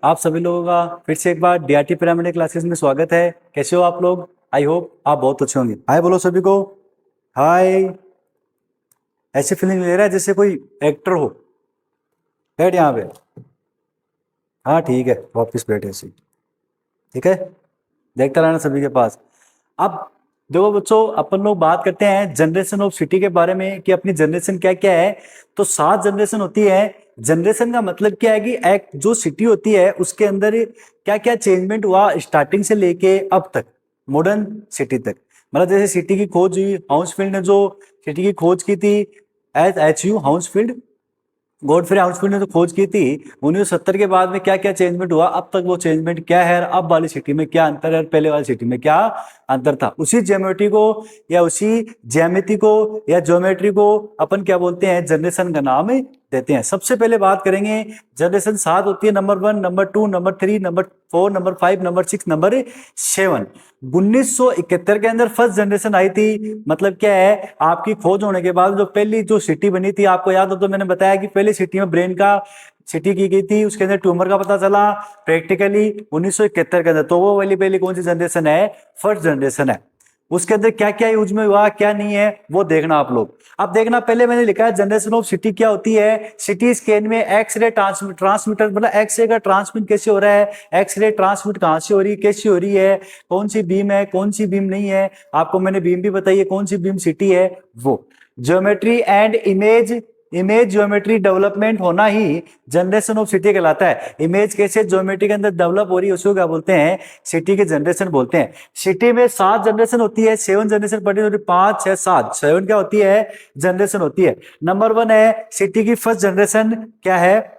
आप सभी लोगों का फिर से एक बार डीआरटी पिरामिड क्लासेस में स्वागत है। कैसे हो आप लोग? आई होप आप बहुत अच्छे होंगे। हाय बोलो सभी को। हाय। ऐसी फीलिंग ले रहा है जैसे कोई एक्टर हो। बैठ यहाँ पे। हाँ ठीक है, वापिस बैठ ऐसे ही। ठीक है, देखता रहना सभी के पास। अब देखो बच्चों, अपन लोग बात करते हैं जनरेशन ऑफ सिटी के बारे में कि अपनी जनरेशन क्या क्या है। तो 7 जनरेशन होती है। जनरेशन का मतलब क्या है कि एक जो सिटी होती है उसके अंदर क्या क्या चेंजमेंट हुआ स्टार्टिंग से लेके अब तक, मॉडर्न सिटी तक। मतलब जैसे सिटी की खोज हुई, हाउसफील्ड ने जो सिटी की खोज की थी, HU हाउसफील्ड, गॉडफ्रे हाउसफील्ड ने तो खोज की थी 1970 के बाद में क्या क्या चेंजमेंट हुआ अब तक, वो चेंजमेंट क्या है, अब वाली सिटी में क्या अंतर है, पहले वाली सिटी में क्या अंतर था, उसी ज्योमेट्री को या उसी ज्यामिति को या ज्योमेट्री को अपन क्या बोलते हैं, जनरेशन का नाम देते हैं। सबसे पहले बात करेंगे जनरेशन 7 होती है, number 1, number 2, number 3, number 4, number 5, number 6, number 7। 1971 के अंदर फर्स्ट जनरेशन आई थी। मतलब क्या है, आपकी खोज होने के बाद जो पहली जो सिटी बनी थी, आपको याद हो तो मैंने बताया कि पहली सिटी में ब्रेन का सिटी की गई थी, उसके अंदर ट्यूमर का पता चला प्रैक्टिकली 1971 के अंदर। तो वो वाली पहली कौन सी जनरेशन है? फर्स्ट जनरेशन है। उसके अंदर क्या क्या यूज में हुआ क्या नहीं है वो देखना आप लोग। अब देखना, पहले मैंने लिखा है जनरेशन ऑफ सिटी क्या होती है। सिटी स्कैन में एक्सरे ट्रांसमीटर, मतलब एक्सरे का ट्रांसमिट कैसे हो रहा है, एक्सरे ट्रांसमिट कहां से हो रही है, कैसी हो रही है, कौन सी बीम है, कौन सी बीम नहीं है। आपको मैंने बीम भी बताई है, कौन सी बीम सिटी है वो। Geometry and image geometry development होना ही जनरेशन ऑफ सिटी कहलाता है। इमेज कैसे ज्योमेट्री के अंदर डेवलप हो रही है उसको क्या बोलते हैं? सिटी के जनरेशन बोलते हैं। सिटी में 7 जनरेशन होती है, 7 जनरेशन पढ़ी होती है, 5, 6, 7, 7 क्या होती है? जनरेशन होती है। नंबर 1 है सिटी की फर्स्ट जनरेशन क्या है?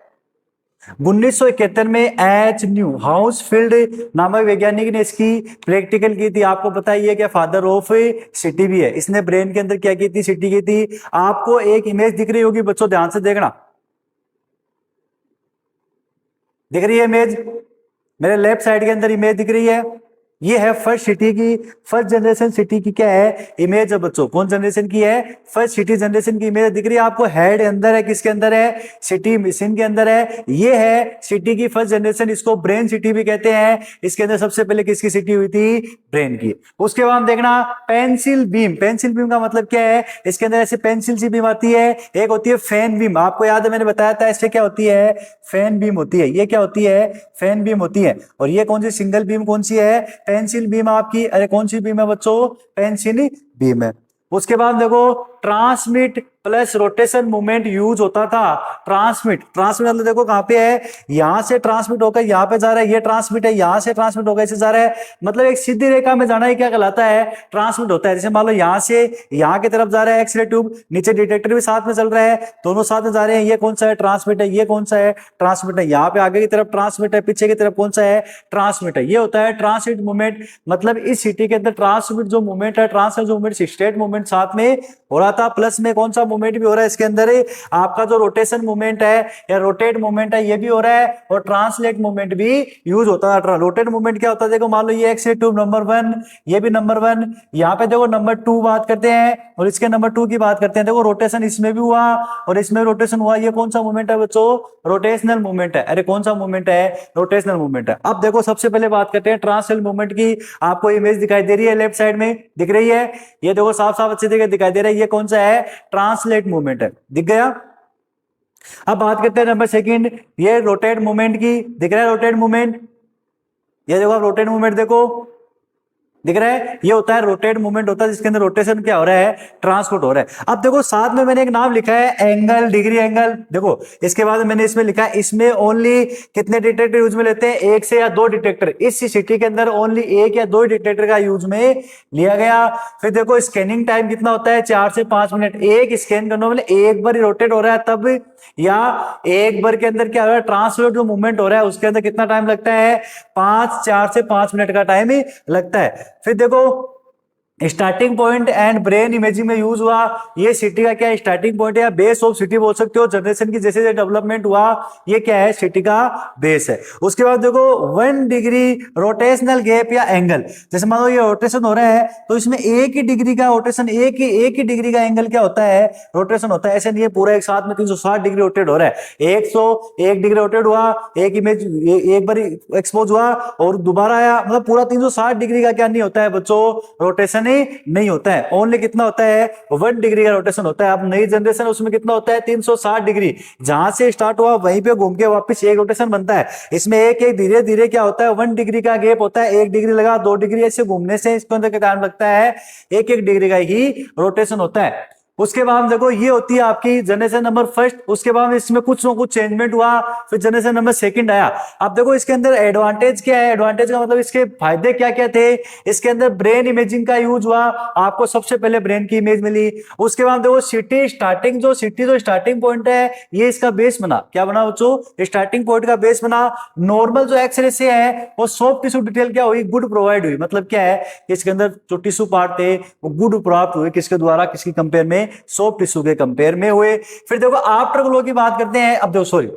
1971 में HU हाउसफील्ड नामक वैज्ञानिक ने इसकी प्रैक्टिकल की थी। आपको पता ही है क्या फादर ऑफ सिटी भी है। इसने ब्रेन के अंदर क्या की थी? सिटी की थी। आपको एक इमेज दिख रही होगी बच्चों, ध्यान से देखना। दिख रही है इमेज? मेरे लेफ्ट साइड के अंदर इमेज दिख रही है। ये है फर्स्ट सिटी की, फर्स्ट जनरेशन सिटी की क्या है? इमेज है बच्चों। कौन जनरेशन की है? फर्स्ट सिटी जनरेशन की इमेज दिख रही है आपको। हेड अंदर है, किसके अंदर है? सिटी मशीन के अंदर है। ये है सिटी की फर्स्ट जनरेशन, इसको ब्रेन सिटी भी कहते हैं। इसके अंदर सबसे पहले किसकी सिटी हुई थी? ब्रेन की। उसके बाद देखना पेंसिल बीम। पेंसिल बीम का मतलब क्या है? इसके अंदर ऐसे पेंसिल सी बीम आती है। एक होती है फैन बीम, आपको याद है मैंने बताया था, इससे क्या होती है? फैन बीम होती है। ये क्या होती है? फैन बीम होती है। और ये कौन सी सिंगल बीम कौन सी है? पेंसिल बीम आपकी। अरे कौन सी बीम है बच्चों? पेंसिल बीम है। उसके बाद देखो transmit plus rotation movement use होता था। ट्रांसमिट मतलब देखो कहां पे है, यहां से ट्रांसमिट होकर यहां पे जा रहा है, ये ट्रांसमिट है, यहां से ट्रांसमिट होकर इसे जा रहा है। मतलब एक सीधी रेखा में जाना ही क्या कहलाता है? ट्रांसमिट होता है। जैसे मान लो यहां से यहां की तरफ जा रहा है एक्सरे ट्यूब, नीचे डिटेक्टर भी साथ में चल रहा है, दोनों साथ में जा रहे हैं। ये कौन सा है? ट्रांसमिट है। ये कौन सा है? ट्रांसमिट है। यहाँ पे आगे की तरफ ट्रांसमिट है, पीछे की तरफ कौन सा है? ट्रांसमिट है। ये होता है ट्रांसमिट मूवमेंट। मतलब इस सिटी के अंदर ट्रांसमिट जो मूवमेंट है, ट्रांसमिट मूवमेंट स्टेट मूवमेंट साथ में हो रहा था, प्लस में कौन सा मूवमेंट भी हो रहा है इसके अंदर? आपका जो रोटेशन मूवमेंट है या रोटेट मूवमेंट है ये भी हो रहा है, और ट्रांसलेट मूवमेंट भी यूज होता है। रोटेट मूवमेंट क्या होता है? देखो मान लो ये एक्स ट्यूब नंबर 1, ये भी नंबर 1। यहाँ पे देखो नंबर 2 बात करते हैं और इसके नंबर 2 की बात करते हैं। देखो रोटेशन इसमें भी हुआ और इसमें रोटेशन हुआ। ये कौन सा मूवमेंट है बच्चों? रोटेशनल मूवमेंट है। अरे कौन सा मूवमेंट है? रोटेशनल मूवमेंट है। अब देखो सबसे पहले बात करते हैं ट्रांसलेट मूवमेंट की। आपको इमेज दिखाई दे रही है, लेफ्ट साइड में दिख रही है, ये देखो साफ साफ अच्छे तरीके दिखाई दे रहा है। ये कौन सा है? ट्रांसलेट मूवमेंट है। दिख गया? अब बात करते हैं नंबर सेकंड, ये रोटेट मूवमेंट की। दिख रहा है रोटेट मूवमेंट? ये देखो आप रोटेट मूवमेंट देखो, दिख रहा है? ये होता है रोटेट मूवमेंट होता है जिसके अंदर रोटेशन क्या हो रहा है? ट्रांसपोर्ट हो रहा है। अब देखो साथ में मैंने एक नाम लिखा है एंगल, डिग्री एंगल। देखो इसके बाद मैंने इसमें लिखा है, इसमें ओनली कितने डिटेक्टर यूज में लेते हैं? 1 से या 2 डिटेक्टर। इस सिटी के अंदर ओनली 1 या 2 डिटेक्टर का यूज में लिया गया। फिर देखो स्कैनिंग टाइम कितना होता है? 4 से 5 मिनट। एक स्कैन करने में एक बार रोटेट हो रहा है तब, या एक बार के अंदर क्या हो रहा है? ट्रांसलेट जो मूवमेंट हो रहा है उसके अंदर कितना टाइम लगता है? 4 से 5 मिनट का टाइम ही लगता है। फिर देखो starting point and brain imaging में यूज हुआ। ये सिटी का क्या है, स्टार्टिंग पॉइंट है या बेस ऑफ सिटी बोल सकते हो। जनरेशन की जैसे जैसे डेवलपमेंट हुआ ये क्या है, सिटी का बेस है। उसके बाद देखो 1 डिग्री रोटेशनल गैप या एंगल, जैसे मान लो ये रोटेशन हो रहा है तो इसमें एक ही डिग्री का रोटेशन, एक ही डिग्री का एंगल क्या होता है, रोटेशन होता है। ऐसे नहीं है पूरा एक साथ में 360 डिग्री रोटेट हो रहा है। 101 डिग्री रोटेट हुआ, एक इमेज एक बार एक्सपोज हुआ और दोबारा आया, मतलब पूरा 360 डिग्री का क्या नहीं होता है बच्चों, रोटेशन नहीं होता है। ओनली कितना होता है, 1 डिग्री का रोटेशन होता है। अब नई जनरेशन उसमें कितना होता है, 360 डिग्री। जहां से स्टार्ट हुआ वहीं पे घूम के वापस एक रोटेशन बनता है। इसमें एक एक धीरे धीरे क्या होता है, 1 डिग्री का गैप होता है। 1 डिग्री लगा, 2 डिग्री, ऐसे घूमने से इसके अंदर क्या टाइम लगता है, एक एक डिग्री का ही रोटेशन होता है। उसके बाद देखो ये होती है आपकी जनरेशन नंबर फर्स्ट। उसके बाद इसमें कुछ ना कुछ चेंजमेंट हुआ, फिर जनरेशन नंबर सेकंड आया। अब देखो इसके अंदर एडवांटेज क्या है, एडवांटेज का मतलब इसके फायदे क्या क्या थे। इसके अंदर ब्रेन इमेजिंग का यूज हुआ, आपको सबसे पहले ब्रेन की इमेज मिली। उसके बाद देखो सिटी स्टार्टिंग, जो स्टार्टिंग पॉइंट है ये इसका बेस बना। क्या बना बच्चों, स्टार्टिंग पॉइंट का बेस बना। नॉर्मल जो एक्सरे से है वो सॉफ्ट टिश्यू डिटेल क्या हुई, गुड प्रोवाइड हुई। मतलब क्या है कि इसके अंदर जो टिश्यू पार्ट थे वो गुड प्राप्त हुए, किसके द्वारा, किसकी कंपेयर में, सॉफ्ट टिश्यू के कंपेयर में हुए। फिर देखो आफ्टर ग्लो की बात करते हैं। अब देखो सॉरी,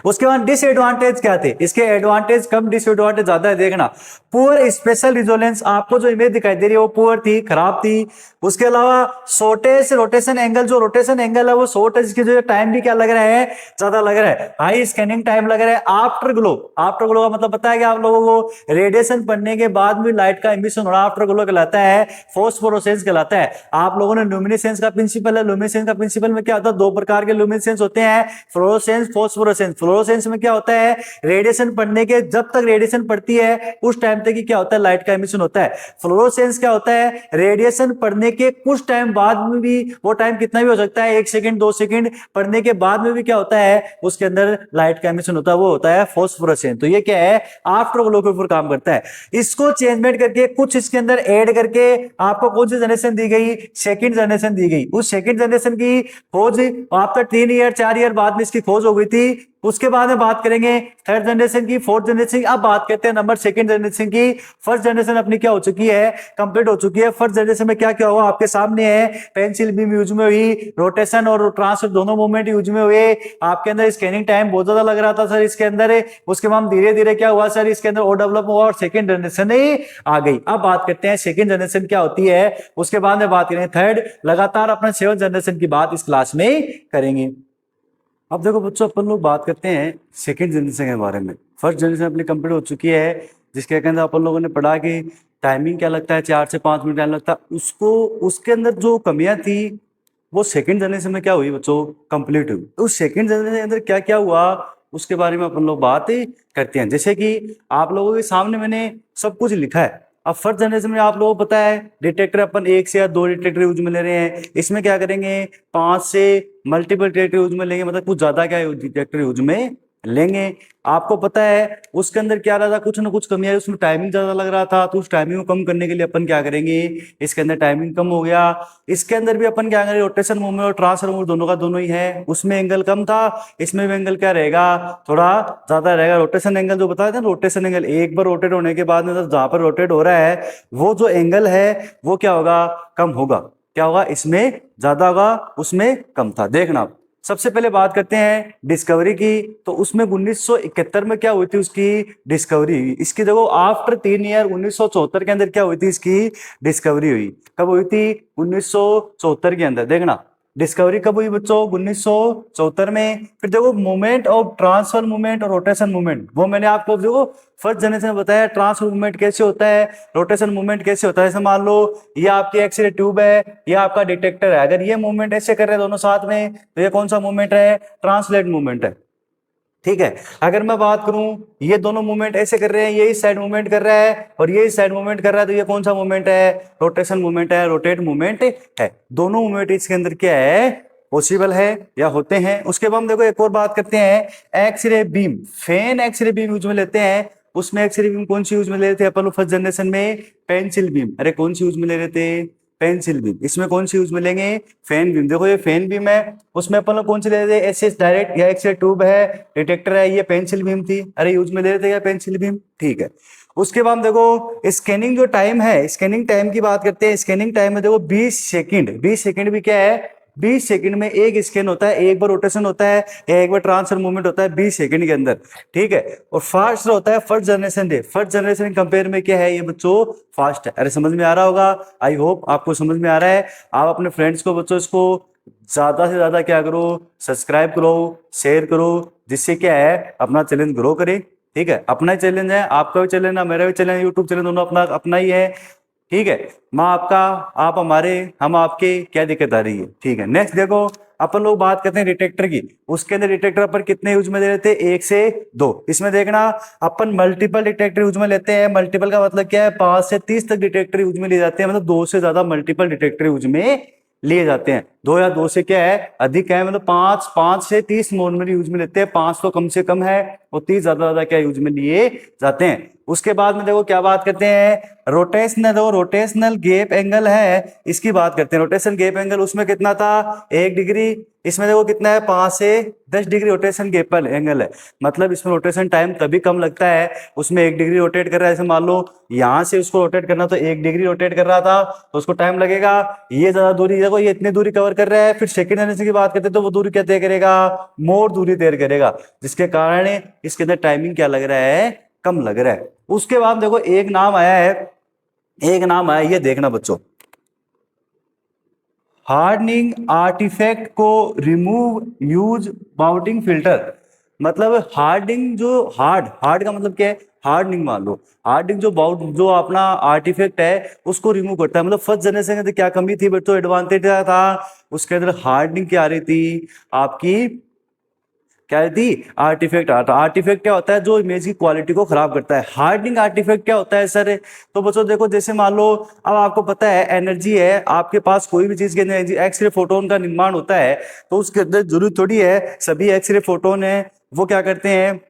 उसके बाद डिसएडवांटेज क्या थे, इसके एडवांटेज कम डिसएडवांटेज ज्यादा है। देखना पुअर स्पेशल रिजोलेंस, आपको जो इमेज दिखाई दे रही है वो पुअर थी, खराब थी। उसके अलावा शॉर्टेज रोटेशन एंगल, जो रोटेशन एंगल है वो शॉर्ट है, जिसकी जो टाइम भी क्या लग रहा है, ज्यादा लग रहा है, हाई स्कैनिंग टाइम लग रहा है। आफ्टर ग्लो, आफ्टर ग्लो का मतलब पता है कि आप लोगों को रेडिएशन पड़ने के बाद भी लाइट का एमिशन होना आफ्टर ग्लो कहलाता है, फोस्फोरोसेंस कहलाता है। आप लोगों ने ल्यूमिनेसेंस का प्रिंसिपल है, ल्यूमिनेसेंस का प्रिंसिपल में क्या होता है, 2 प्रकार के ल्यूमिनेसेंस होते हैं, फ्लोरोसेंस, फोस्फोरोसेंस। फ्लोरोसेंस में क्या होता है, रेडिएशन पड़ने के, जब तक रेडिएशन पड़ती है उस टाइम तक ही क्या होता है, लाइट का एमिशन होता है। फ्लोरोसेंस क्या होता है, रेडिएशन पड़ने के कुछ टाइम बाद में भी, वो टाइम कितना भी हो सकता है, 1 सेकंड 2 सेकंड पड़ने के बाद में भी क्या होता है, उसके अंदर लाइट का एमिशन होता है, वो होता है फोस्फोरोसेंस। तो ये क्या है, आफ्टर ग्लो के ऊपर काम करता है। इसको चेंजमेंट करके कुछ इसके अंदर ऐड करके आपको कौन सी जनरेशन दी गई, सेकंड जनरेशन दी गई। उस सेकंड जनरेशन की खोज आफ्टर 3 ईयर 4 ईयर बाद में इसकी खोज हो गई थी। उसके बाद में बात करेंगे थर्ड जनरेशन की, फोर्थ जनरेशन की। अब बात करते हैं नंबर सेकंड जनरेशन की। फर्स्ट जनरेशन अपनी क्या हो चुकी है, कंप्लीट हो चुकी है। फर्स्ट जनरेशन में क्या क्या हुआ आपके सामने है, पेंसिल बीम यूज में हुई, रोटेशन और ट्रांसफर दोनों मूवमेंट यूज में हुए। आपके अंदर स्कैनिंग टाइम बहुत ज्यादा लग रहा था सर इसके अंदर। उसके बाद धीरे धीरे क्या हुआ सर, इसके अंदर और डेवलप हुआ और सेकंड जनरेशन ही आ गई। अब बात करते हैं सेकंड जनरेशन क्या होती है, उसके बाद में बात करेंगे थर्ड। लगातार अपना 7th जनरेशन की बात इस क्लास में करेंगे। अब देखो बच्चों, अपन लोग बात करते हैं सेकंड जनरेशन के बारे में। फर्स्ट जनरेशन अपनी कंप्लीट हो चुकी है, जिसके अंदर अपन लोगों ने पढ़ा कि टाइमिंग क्या लगता है, 4 से 5 मिनट टाइम लगता है उसको। उसके अंदर जो कमियां थी वो सेकंड जनरेशन में क्या हुई बच्चों, कंप्लीट हुई। तो उस सेकंड जनरेशन के अंदर क्या क्या हुआ उसके बारे में अपन लोग बात करते हैं। जैसे कि आप लोगों के सामने मैंने सब कुछ लिखा है। अब फर्स्ट जनरेशन में आप लोगों को पता है डिटेक्टर अपन 1 से या 2 डिटेक्टर यूज में ले रहे हैं। इसमें क्या करेंगे, 5 से मल्टीपल डिटेक्टर यूज में लेंगे, मतलब कुछ ज्यादा क्या डिटेक्टर यूज में लेंगे। आपको पता है उसके अंदर क्या रहा था, कुछ ना कुछ कमी आई, उसमें टाइमिंग ज्यादा लग रहा था। तो उस टाइमिंग को कम करने के लिए अपन क्या करेंगे, इसके अंदर टाइमिंग कम हो गया। इसके अंदर भी अपन क्या करेंगे, रोटेशन मूवमेंट और ट्रांसफर मूवमेंट दोनों का दोनों ही है। उसमें एंगल कम था, इसमें भी एंगल क्या रहेगा, थोड़ा ज्यादा रहेगा। रोटेशन एंगल जो बताया था, रोटेशन एंगल एक बार रोटेट होने के बाद में जहां पर रोटेट हो रहा है वो जो एंगल है वो क्या होगा, कम होगा। क्या होगा, इसमें ज्यादा होगा उसमें कम था। देखना आप सबसे पहले बात करते हैं डिस्कवरी की। तो उसमें 1971 में क्या हुई थी, उसकी डिस्कवरी हुई। इसकी देखो आफ्टर 3 ईयर 1974 के अंदर क्या हुई थी, इसकी डिस्कवरी हुई। कब हुई थी, 1974 के अंदर। देखना डिस्कवरी कब हुई बच्चों, 1974 में। फिर देखो मूवमेंट ऑफ ट्रांसफर मूवमेंट और रोटेशन मूवमेंट, वो मैंने आपको देखो फर्स्ट जनरेशन में बताया ट्रांसफर मूवमेंट कैसे होता है, रोटेशन मूवमेंट कैसे होता है। जैसे मान लो ये आपकी एक्सरे ट्यूब है, ये आपका डिटेक्टर है। अगर ये मूवमेंट ऐसे कर रहे हैं दोनों साथ में तो ये कौन सा मूवमेंट है, ट्रांसलेट मूवमेंट है। ठीक है, अगर मैं बात करूं ये दोनों मूवमेंट ऐसे कर रहे हैं, ये इस साइड मूवमेंट कर रहा है और ये इस साइड मूवमेंट कर रहा है, तो ये कौन सा मूवमेंट है, रोटेशन मूवमेंट है, रोटेट मूवमेंट है। दोनों मूवमेंट इसके अंदर क्या है, पॉसिबल है या होते हैं। उसके बाद हम देखो एक और बात करते हैं x ray beam. Fan x ray beam use में लेते हैं। उसमें एक्सरे बीम कौन सी यूज में ले रहे थे अपन फर्स्ट जनरेशन में, पेंसिल बीम। अरे कौन सी यूज में ले रहे थे, पेंसिल बीम। इसमें कौन सी यूज मिलेंगे? Fan beam. देखो ये फैन बीम है, उसमें अपन लोग कौन सी ले रहे थे? एसएस डायरेक्ट या एक्सरे ट्यूब है, डिटेक्टर है, ये पेंसिल बीम थी। अरे यूज में ले रहे थे क्या पेंसिल बीम? ठीक है। उसके बाद देखो स्कैनिंग जो टाइम है, स्कैनिंग टाइम की बात करते हैं। स्कैनिंग टाइम में देखो 20 सेकंड। 20 सेकंड भी क्या है? 20 सेकंड में एक स्कैन होता है, एक बार रोटेशन होता है या एक बार ट्रांसफर मूवमेंट होता है 20 सेकंड के अंदर। ठीक है। और फास्ट होता है first generation day. First generation compare में क्या है ये बच्चों? फास्ट है। अरे समझ में आ रहा होगा, आई होप आपको समझ में आ रहा है। आप अपने फ्रेंड्स को बच्चों इसको ज्यादा से ज्यादा क्या करो? सब्सक्राइब करो, शेयर करो, जिससे क्या है अपना चैलेंज ग्रो करे। ठीक है। अपना ही चैलेंज है, आपका भी चैलेंज है, मेरा भी चैलेंज, यूट्यूब चैलेंज दोनों अपना अपना ही है। ठीक है। मैं आपका, आप हमारे, हम आपके, क्या दिक्कत आ रही है? ठीक है। नेक्स्ट देखो अपन लोग बात करते हैं डिटेक्टर की। उसके अंदर डिटेक्टर पर कितने यूज में दे रहे थे? 1 से 2। इसमें देखना अपन मल्टीपल डिटेक्टर यूज में लेते हैं। मल्टीपल का मतलब क्या है? 5 से 30 तक डिटेक्टर यूज में लिए जाते हैं, मतलब 2 से ज्यादा मल्टीपल डिटेक्टर यूज में लिए जाते हैं। 2 या 2 से क्या है? अधिक है, मतलब 5 से 30 नॉर्मली यूज में लेते हैं। 5 तो कम से कम है और 30 ज्यादा क्या यूज में लिए जाते हैं। उसके बाद में देखो क्या बात करते हैं? रोटेशनल, और रोटेशनल गैप एंगल है, इसकी बात करते हैं। रोटेशन गैप एंगल उसमें कितना था? 1 डिग्री। इसमें देखो कितना है? 5 से 10 डिग्री रोटेशन गैप एंगल है। मतलब इसमें रोटेशन टाइम तभी कम लगता है, उसमें 1 डिग्री रोटेट कर रहा है। जैसे मान लो यहां से उसको रोटेट करना तो 1 डिग्री रोटेट कर रहा था तो उसको टाइम लगेगा। ये ज्यादा दूरी, देखो ये इतनी दूरी कवर कर रहा है, फिर सेकंड जनरेशन की बात करते हैं तो वो दूरी क्या तय करेगा? मोर दूरी तय करेगा, जिसके कारण इसके अंदर टाइमिंग क्या लग रहा है? कम लग रहा है। उसके बाद देखो एक नाम आया है, एक नाम आया, ये देखना बच्चों, हार्डनिंग आर्टिफैक्ट को रिमूव यूज बाउटिंग फिल्टर। मतलब हार्डनिंग, जो हार्ड का मतलब क्या है? हार्डनिंग मान लो, हार्डनिंग जो बाउट जो अपना आर्टिफैक्ट है उसको रिमूव करता है। मतलब फर्स्ट जनरेशन के अंदर क्या कमी थी बच्चों? एडवांटेज था उसके अंदर हार्डनिंग क्या आ रही थी आपकी? क्या थी? आर्टिफैक्ट। आर्टिफैक्ट क्या होता है? जो इमेज की क्वालिटी को खराब करता है। हार्डनिंग आर्टिफैक्ट क्या होता है सर? तो बच्चों देखो, जैसे मान लो अब आपको पता है एनर्जी है आपके पास, कोई भी चीज के अंदर एनर्जी, एक्सरे फोटोन का निर्माण होता है, तो उसके अंदर जरूरी थोड़ी है सभी एक्सरे फोटोन है वो क्या करते हैं?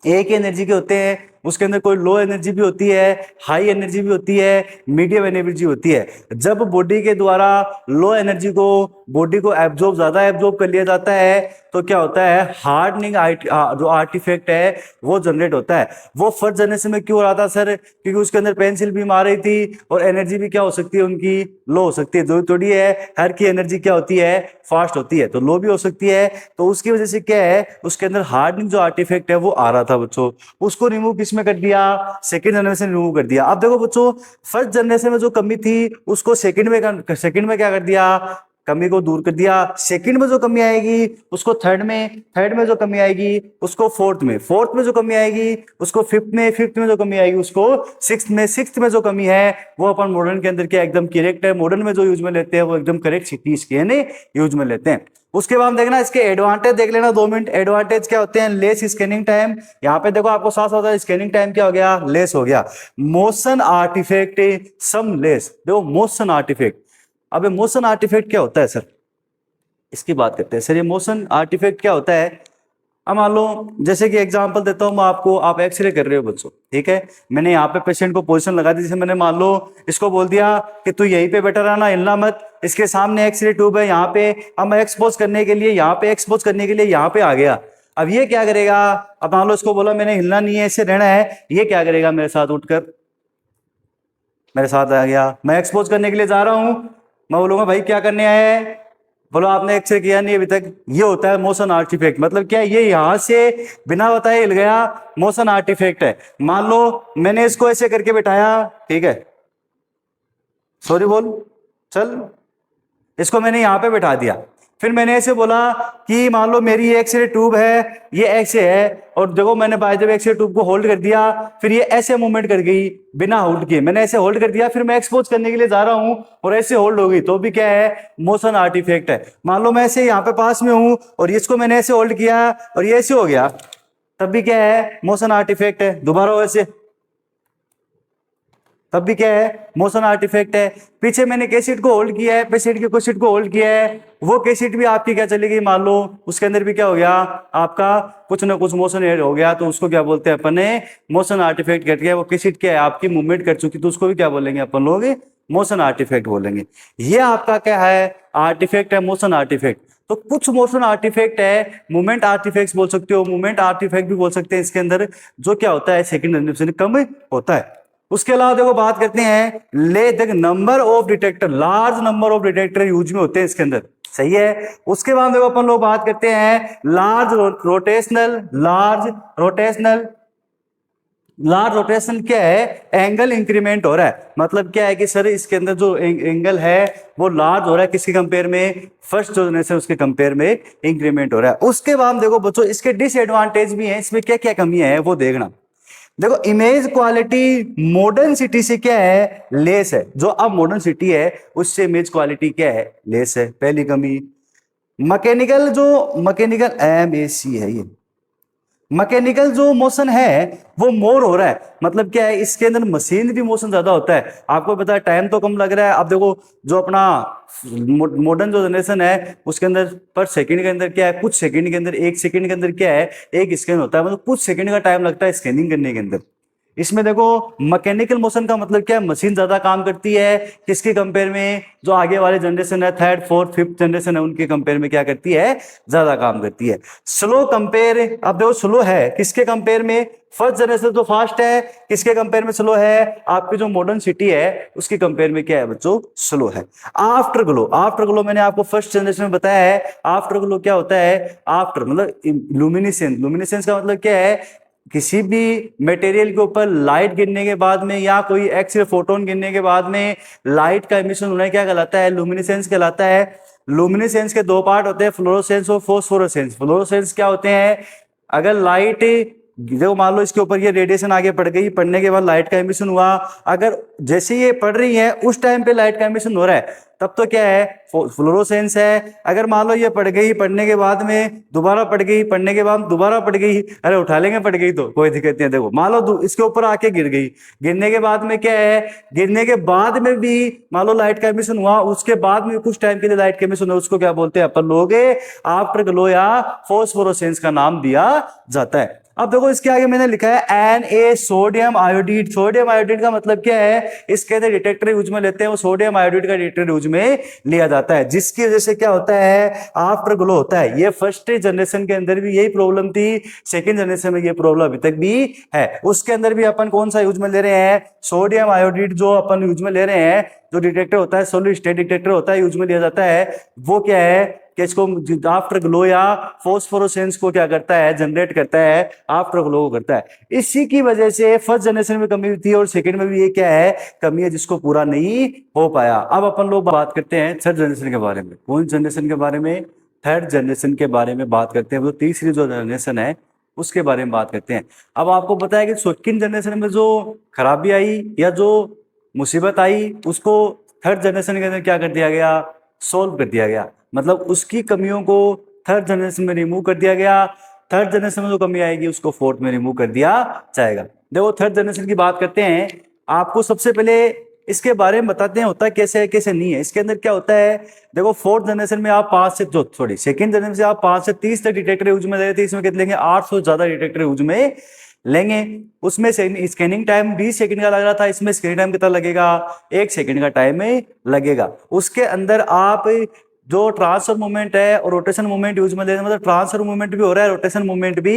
एक ही एनर्जी के होते हैं। उसके अंदर कोई लो एनर्जी भी होती है, हाई एनर्जी भी होती है, मीडियम एनर्जी होती है। जब बॉडी के द्वारा लो एनर्जी को, बॉडी को एब्जॉर्ब, ज्यादा एब्जॉर्ब कर लिया जाता है तो क्या होता है? हार्डनिंग जो आर्टिफैक्ट है वो जनरेट होता है। वो फर्स्ट जनरेशन में क्यों हो रहा था सर? क्योंकि उसके अंदर पेंसिल बीम आ रही थी और एनर्जी भी क्या हो सकती है उनकी? लो हो सकती है। जरूरी थोड़ी है हर की एनर्जी क्या होती है? फास्ट होती है, तो लो भी हो सकती है। तो उसकी वजह से क्या है? उसके अंदर हार्डनिंग जो आर्टिफैक्ट है वो आ रहा था बच्चों, उसको रिमूव किस में कर दिया? सेकंड जनरेशन रिमूव कर दिया। अब देखो बच्चों, फर्स्ट जनरेशन में जो कमी थी उसको सेकंड में क्या कर दिया? कमी को दूर कर दिया। सेकंड में जो कमी आएगी उसको थर्ड में, थर्ड में जो कमी आएगी उसको फोर्थ में, फोर्थ में जो कमी आएगी उसको फिफ्थ में, फिफ्थ में जो कमी आएगी उसको सिक्स्थ में, सिक्स्थ में जो कमी है वो अपन मॉडर्न के अंदर क्या एकदम करेक्ट है। मॉडर्न में जो यूज में लेते हैं वो एकदम करेक्ट सिटीज के यूज में लेते हैं। उसके बाद देखना इसके एडवांटेज देख लेना 2 मिनट। एडवांटेज क्या होते हैं? Less scanning time. यहाँ पे देखो आपको साथ साथ स्कैनिंग टाइम क्या हो गया? लेस हो गया। Motion artefact sum less. देखो मोशन आर्टिफैक्ट, अब मोशन आर्टिफैक्ट क्या होता है सर? इसकी बात करते हैं सर। ये मोशन आर्टिफैक्ट क्या होता है? अब मान लो जैसे कि एग्जांपल देता हूं मैं आपको, आप एक्सरे कर रहे हो बच्चों, ठीक है, मैंने यहाँ पे पेशेंट को पोजीशन लगा दी। जैसे मैंने मान लो इसको बोल दिया कि तू यहीं पे बैठा रहना, हिलना मत, इसके सामने एक्सरे ट्यूब है यहाँ पे। अब मैं एक्सपोज करने के लिए यहाँ पे, एक्सपोज करने के लिए यहाँ पे आ गया। अब ये क्या करेगा? अब मान लो इसको बोला मैंने हिलना नहीं है, ऐसे रहना है, ये क्या करेगा? मेरे साथ उठकर मेरे साथ आ गया। मैं एक्सपोज करने के लिए जा रहा हूं, मैं बोलूंगा भाई क्या करने आया है? बोलो आपने एक्सरे किया नहीं अभी तक। ये होता है मोशन आर्टिफैक्ट। मतलब क्या? ये यहां से बिना बताए हिल गया, मोशन आर्टिफैक्ट है। मान लो मैंने इसको ऐसे करके बिठाया, ठीक है, सॉरी बोल, चल, इसको मैंने यहां पे बिठा दिया। फिर मैंने ऐसे बोला कि मान लो मेरी ये एक्सरे ट्यूब है, ये ऐसे है, और देखो मैंने by the way x ray tube को होल्ड कर दिया, फिर ये ऐसे मूवमेंट कर गई बिना होल्ड किए। मैंने ऐसे होल्ड कर दिया, फिर मैं एक्सपोज करने के लिए जा रहा हूं और ऐसे होल्ड हो गई, तो भी क्या है? मोशन आर्टिफैक्ट है। मान लो मैं ऐसे यहाँ पे पास में हूं और इसको मैंने ऐसे होल्ड किया और ये ऐसे हो गया, तब भी क्या है? मोशन आर्टिफैक्ट है। दोबारा वैसे, तब भी क्या है? मोशन आर्टिफैक्ट है। पीछे मैंने कैसेट को होल्ड किया है, पेशेंट की कैसेट को होल्ड किया है, वो कैसेट भी आपकी क्या चलेगी? मान लो उसके अंदर भी क्या हो गया? आपका कुछ ना कुछ मोशन एड हो गया, तो उसको क्या बोलते हैं अपन ने? मोशन आर्टिफैक्ट कर गया। वो कैसेट क्या है? आपकी मूवमेंट कर चुकी, तो उसको भी क्या बोलेंगे अपन लोग? मोशन आर्टिफैक्ट बोलेंगे। ये आपका क्या है, आर्टिफैक्ट है, मोशन आर्टिफैक्ट। तो कुछ मोशन आर्टिफैक्ट है, मूवमेंट आर्टिफैक्ट्स बोल सकते हो, मूवमेंट आर्टिफैक्ट भी बोल सकते हैं इसके अंदर, जो क्या होता है सेकंड जनरेशन कम होता है। उसके अलावा देखो बात करते हैं ले देख number of detector, large number of detector use में होते हैं इसके अंदर, सही है। उसके बाद देखो अपन लोग बात करते हैं लार्ज रोटेशनल, लार्ज रोटेशन क्या है, एंगल इंक्रीमेंट हो रहा है, मतलब क्या है कि सर इसके अंदर जो एंगल है वो लार्ज हो रहा है, किसके कंपेयर में, फर्स्ट जो जनरेशन उसके कंपेयर में इंक्रीमेंट हो रहा है। उसके बाद देखो बच्चों इसके डिसएडवांटेज भी हैं, इसमें क्या क्या कमियां हैं वो देखना। देखो इमेज क्वालिटी मॉडर्न सिटी से क्या है, लेस है, जो अब मॉडर्न सिटी है उससे इमेज क्वालिटी क्या है, लेस है, पहली कमी। मैकेनिकल MAC है ये, मैकेनिकल जो मोशन है वो मोर हो रहा है, मतलब क्या है इसके अंदर मशीन भी मोशन ज्यादा होता है। आपको पता है टाइम तो कम लग रहा है। आप देखो जो अपना मॉडर्न जो जनरेशन है उसके अंदर पर सेकंड के अंदर क्या है, कुछ सेकंड के अंदर, एक सेकंड के अंदर क्या है एक स्कैन होता है, मतलब कुछ सेकंड का टाइम लगता है स्कैनिंग करने के अंदर। इसमें देखो मैकेनिकल मोशन का मतलब क्या है, मशीन ज्यादा काम करती है, किसके कंपेयर में, जो आगे वाले जनरेशन है, थर्ड फोर्थ फिफ्थ जनरेशन है उनके कंपेयर में क्या करती है, ज्यादा काम करती है। स्लो कंपेयर, अब देखो स्लो है किसके कंपेयर में, फर्स्ट जनरेशन तो फास्ट है, किसके कंपेयर में स्लो है, आपकी जो मॉडर्न सिटी है उसके कंपेयर में क्या है बच्चों, स्लो है। आफ्टर ग्लो, आफ्टर ग्लो मैंने आपको फर्स्ट जनरेशन में बताया है, आफ्टर ग्लो क्या होता है, आफ्टर मतलब लुमिनिसेंस, लुमिनिसेंस का मतलब क्या है, किसी भी मटेरियल के ऊपर लाइट गिरने के बाद में या कोई एक्स रे फोटोन गिरने के बाद में लाइट का एमिशन होना क्या कहलाता है, लुमिनिसेंस कहलाता है। लुमिनिसेंस के दो पार्ट होते हैं, फ्लोरोसेंस और फोस्फोरेसेंस। फ्लोरोसेंस क्या होते हैं, अगर लाइट देखो मान लो इसके ऊपर ये रेडिएशन आगे पड़ गई, पड़ने के बाद लाइट का एमिशन हुआ, अगर जैसे ये पड़ रही है उस टाइम पे लाइट का एमिशन हो रहा है तब तो क्या है, फ्लोरोसेंस है। अगर मान लो ये पड़ गई, पड़ने के बाद में दोबारा पड़ गई, पड़ने के बाद दोबारा पड़ गई, अरे उठा लेंगे, पड़ गई तो कोई दिक्कत नहीं है। देखो मान लो इसके ऊपर आके गिर गई, गिरने के बाद में क्या है, गिरने के बाद में भी मान लो लाइट का एमिशन हुआ, उसके बाद में कुछ टाइम के लिए लाइट का एमिशन हुआ, उसको क्या बोलते हैं अपन लोग, आफ्टर ग्लो या फोस्फोरोसेंस का नाम दिया जाता है। अब देखो इसके आगे मैंने लिखा है Na सोडियम आयोडीड। सोडियम आयोडीड का मतलब क्या है, इसके अंदर डिटेक्टर यूज में लेते हैं, वो सोडियम आयोडीड का डिटेक्टर यूज में लिया जाता है, जिसकी वजह से क्या होता है, आफ्टर ग्लो होता है। ये फर्स्ट जनरेशन के अंदर भी यही प्रॉब्लम थी, सेकंड जनरेशन में ये प्रॉब्लम अभी तक भी है। उसके अंदर भी अपन कौन सा यूज में ले रहे हैं, सोडियम आयोडीड जो अपन यूज में ले रहे हैं, जो डिटेक्टर होता है सॉलिड स्टेट डिटेक्टर होता है, यूज में लिया जाता है, वो क्या है कि इसको आफ्टर ग्लो या फोस्फोरोसेंस को क्या करता है, जनरेट करता है, आफ्टर ग्लो करता है। इसी की वजह से फर्स्ट जनरेशन में कमी थी और सेकंड में भी ये क्या है, कमी है जिसको पूरा नहीं हो पाया। अब अपन लोग बात करते हैं थर्ड जनरेशन के बारे में। कौन जनरेशन के बारे में, थर्ड जनरेशन के बारे में बात करते हैं। वो तीसरी जो जनरेशन है उसके बारे में बात करते हैं। अब आपको पता है कि सेकंड जनरेशन में जो खराबी आई या जो मुसीबत आई उसको थर्ड जनरेशन के अंदर क्या कर दिया गया, सोल्व कर दिया गया, मतलब उसकी कमियों को थर्ड जनरेशन में रिमूव कर दिया गया। थर्ड जनरेशन में जो कमी आएगी उसको फोर्थ में रिमूव कर दिया जाएगा। देखो थर्ड जनरेशन की बात करते हैं, आपको सबसे पहले इसके बारे में बताते हैं होता कैसे है कैसे नहीं है। इसके अंदर क्या होता है, देखो फोर्थ जनरेशन में आप 5 से जो सॉरी सेकंड जनरेशन से आप 5 से 30 तक डिटेक्टर यूज में ले रहे थे, इसमें कितने लेंगे, 800 ज्यादा डिटेक्टर यूज में लेंगे। उसमें स्कैनिंग टाइम 20 सेकंड का लग रहा था, इसमें स्कैनिंग टाइम कितना लगेगा, 1 सेकंड का टाइम लगेगा। उसके अंदर आप जो ट्रांसफर मूवमेंट है और रोटेशन मूवमेंट यूज में ले रहे हैं, मतलब ट्रांसफर मूवमेंट भी हो रहा है, रोटेशन मूवमेंट भी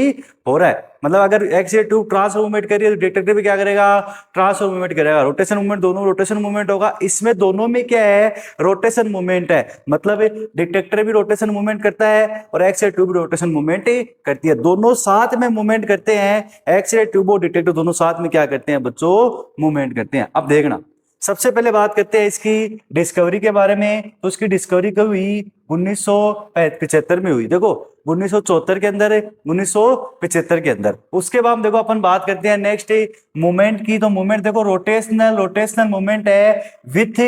हो रहा है। मतलब अगर एक्स या ट्यूब ट्रांसफर मूवमेंट करिए तो डिटेक्टर भी क्या करेगा, ट्रांसफर मूवमेंट करेगा, रोटेशन मूवमेंट, दोनों रोटेशन मूवमेंट होगा। इसमें दोनों में क्या है, रोटेशन मूवमेंट है, मतलब डिटेक्टर भी रोटेशन मूवमेंट करता है और X ray tube rotation movement करती है, दोनों साथ में मूवमेंट करते हैं। एक्स रे ट्यूब और डिटेक्टर दोनों साथ में क्या करते हैं बच्चों, मूवमेंट करते हैं। अब देखना सबसे पहले बात करते हैं इसकी डिस्कवरी के बारे में। तो उसकी डिस्कवरी कब हुई, 1975 में हुई। देखो 1974 के अंदर, 1975 के अंदर। उसके बाद देखो अपन बात करते हैं नेक्स्ट मूवमेंट की। तो मूवमेंट देखो रोटेशनल मूवमेंट है with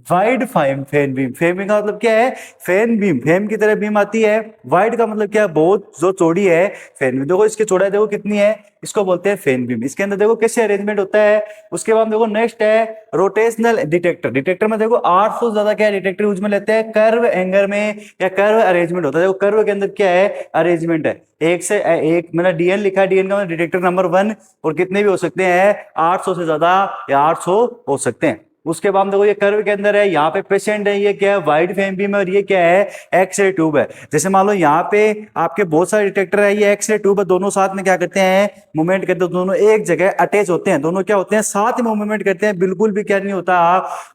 wide fan beam. Fan beam का मतलब क्या है, फैन बीम, फैन की तरह बीम आती है। वाइड का मतलब क्या है, बहुत जो चौड़ी है फैन बीम। देखो इसकी चौड़ाई देखो कितनी है, इसको बोलते हैं फैन बीम। इसके अंदर देखो कैसे अरेंजमेंट होता है। उसके बाद देखो नेक्स्ट है रोटेशनल डिटेक्टर। डिटेक्टर में देखो 800 ज्यादा क्या डिटेक्टर यूज में लेते हैं, कर्व एंगल में या कर्व अरेंजमेंट होता है। देखो कर्व के अंदर क्या है, अरेंजमेंट है। एक से एक मैंने डीएन लिखा है, डीएन का मतलब डिटेक्टर नंबर 1, और कितने भी हो सकते हैं, 800 से ज्यादा या 800 हो सकते हैं। उसके बाद देखो ये कर्व के अंदर है, यहाँ पे पेशेंट है, ये क्या है वाइड फ्रेम बीम है, और ये क्या है एक्सरे ट्यूब है। जैसे मान लो यहाँ पे आपके बहुत सारे डिटेक्टर है, ये एक्सरे ट्यूब है, दोनों साथ में क्या करते हैं मूवमेंट करते हैं, दोनों एक जगह अटैच होते हैं, दोनों क्या होते हैं साथ में मूवमेंट करते हैं, बिल्कुल भी क्या नहीं होता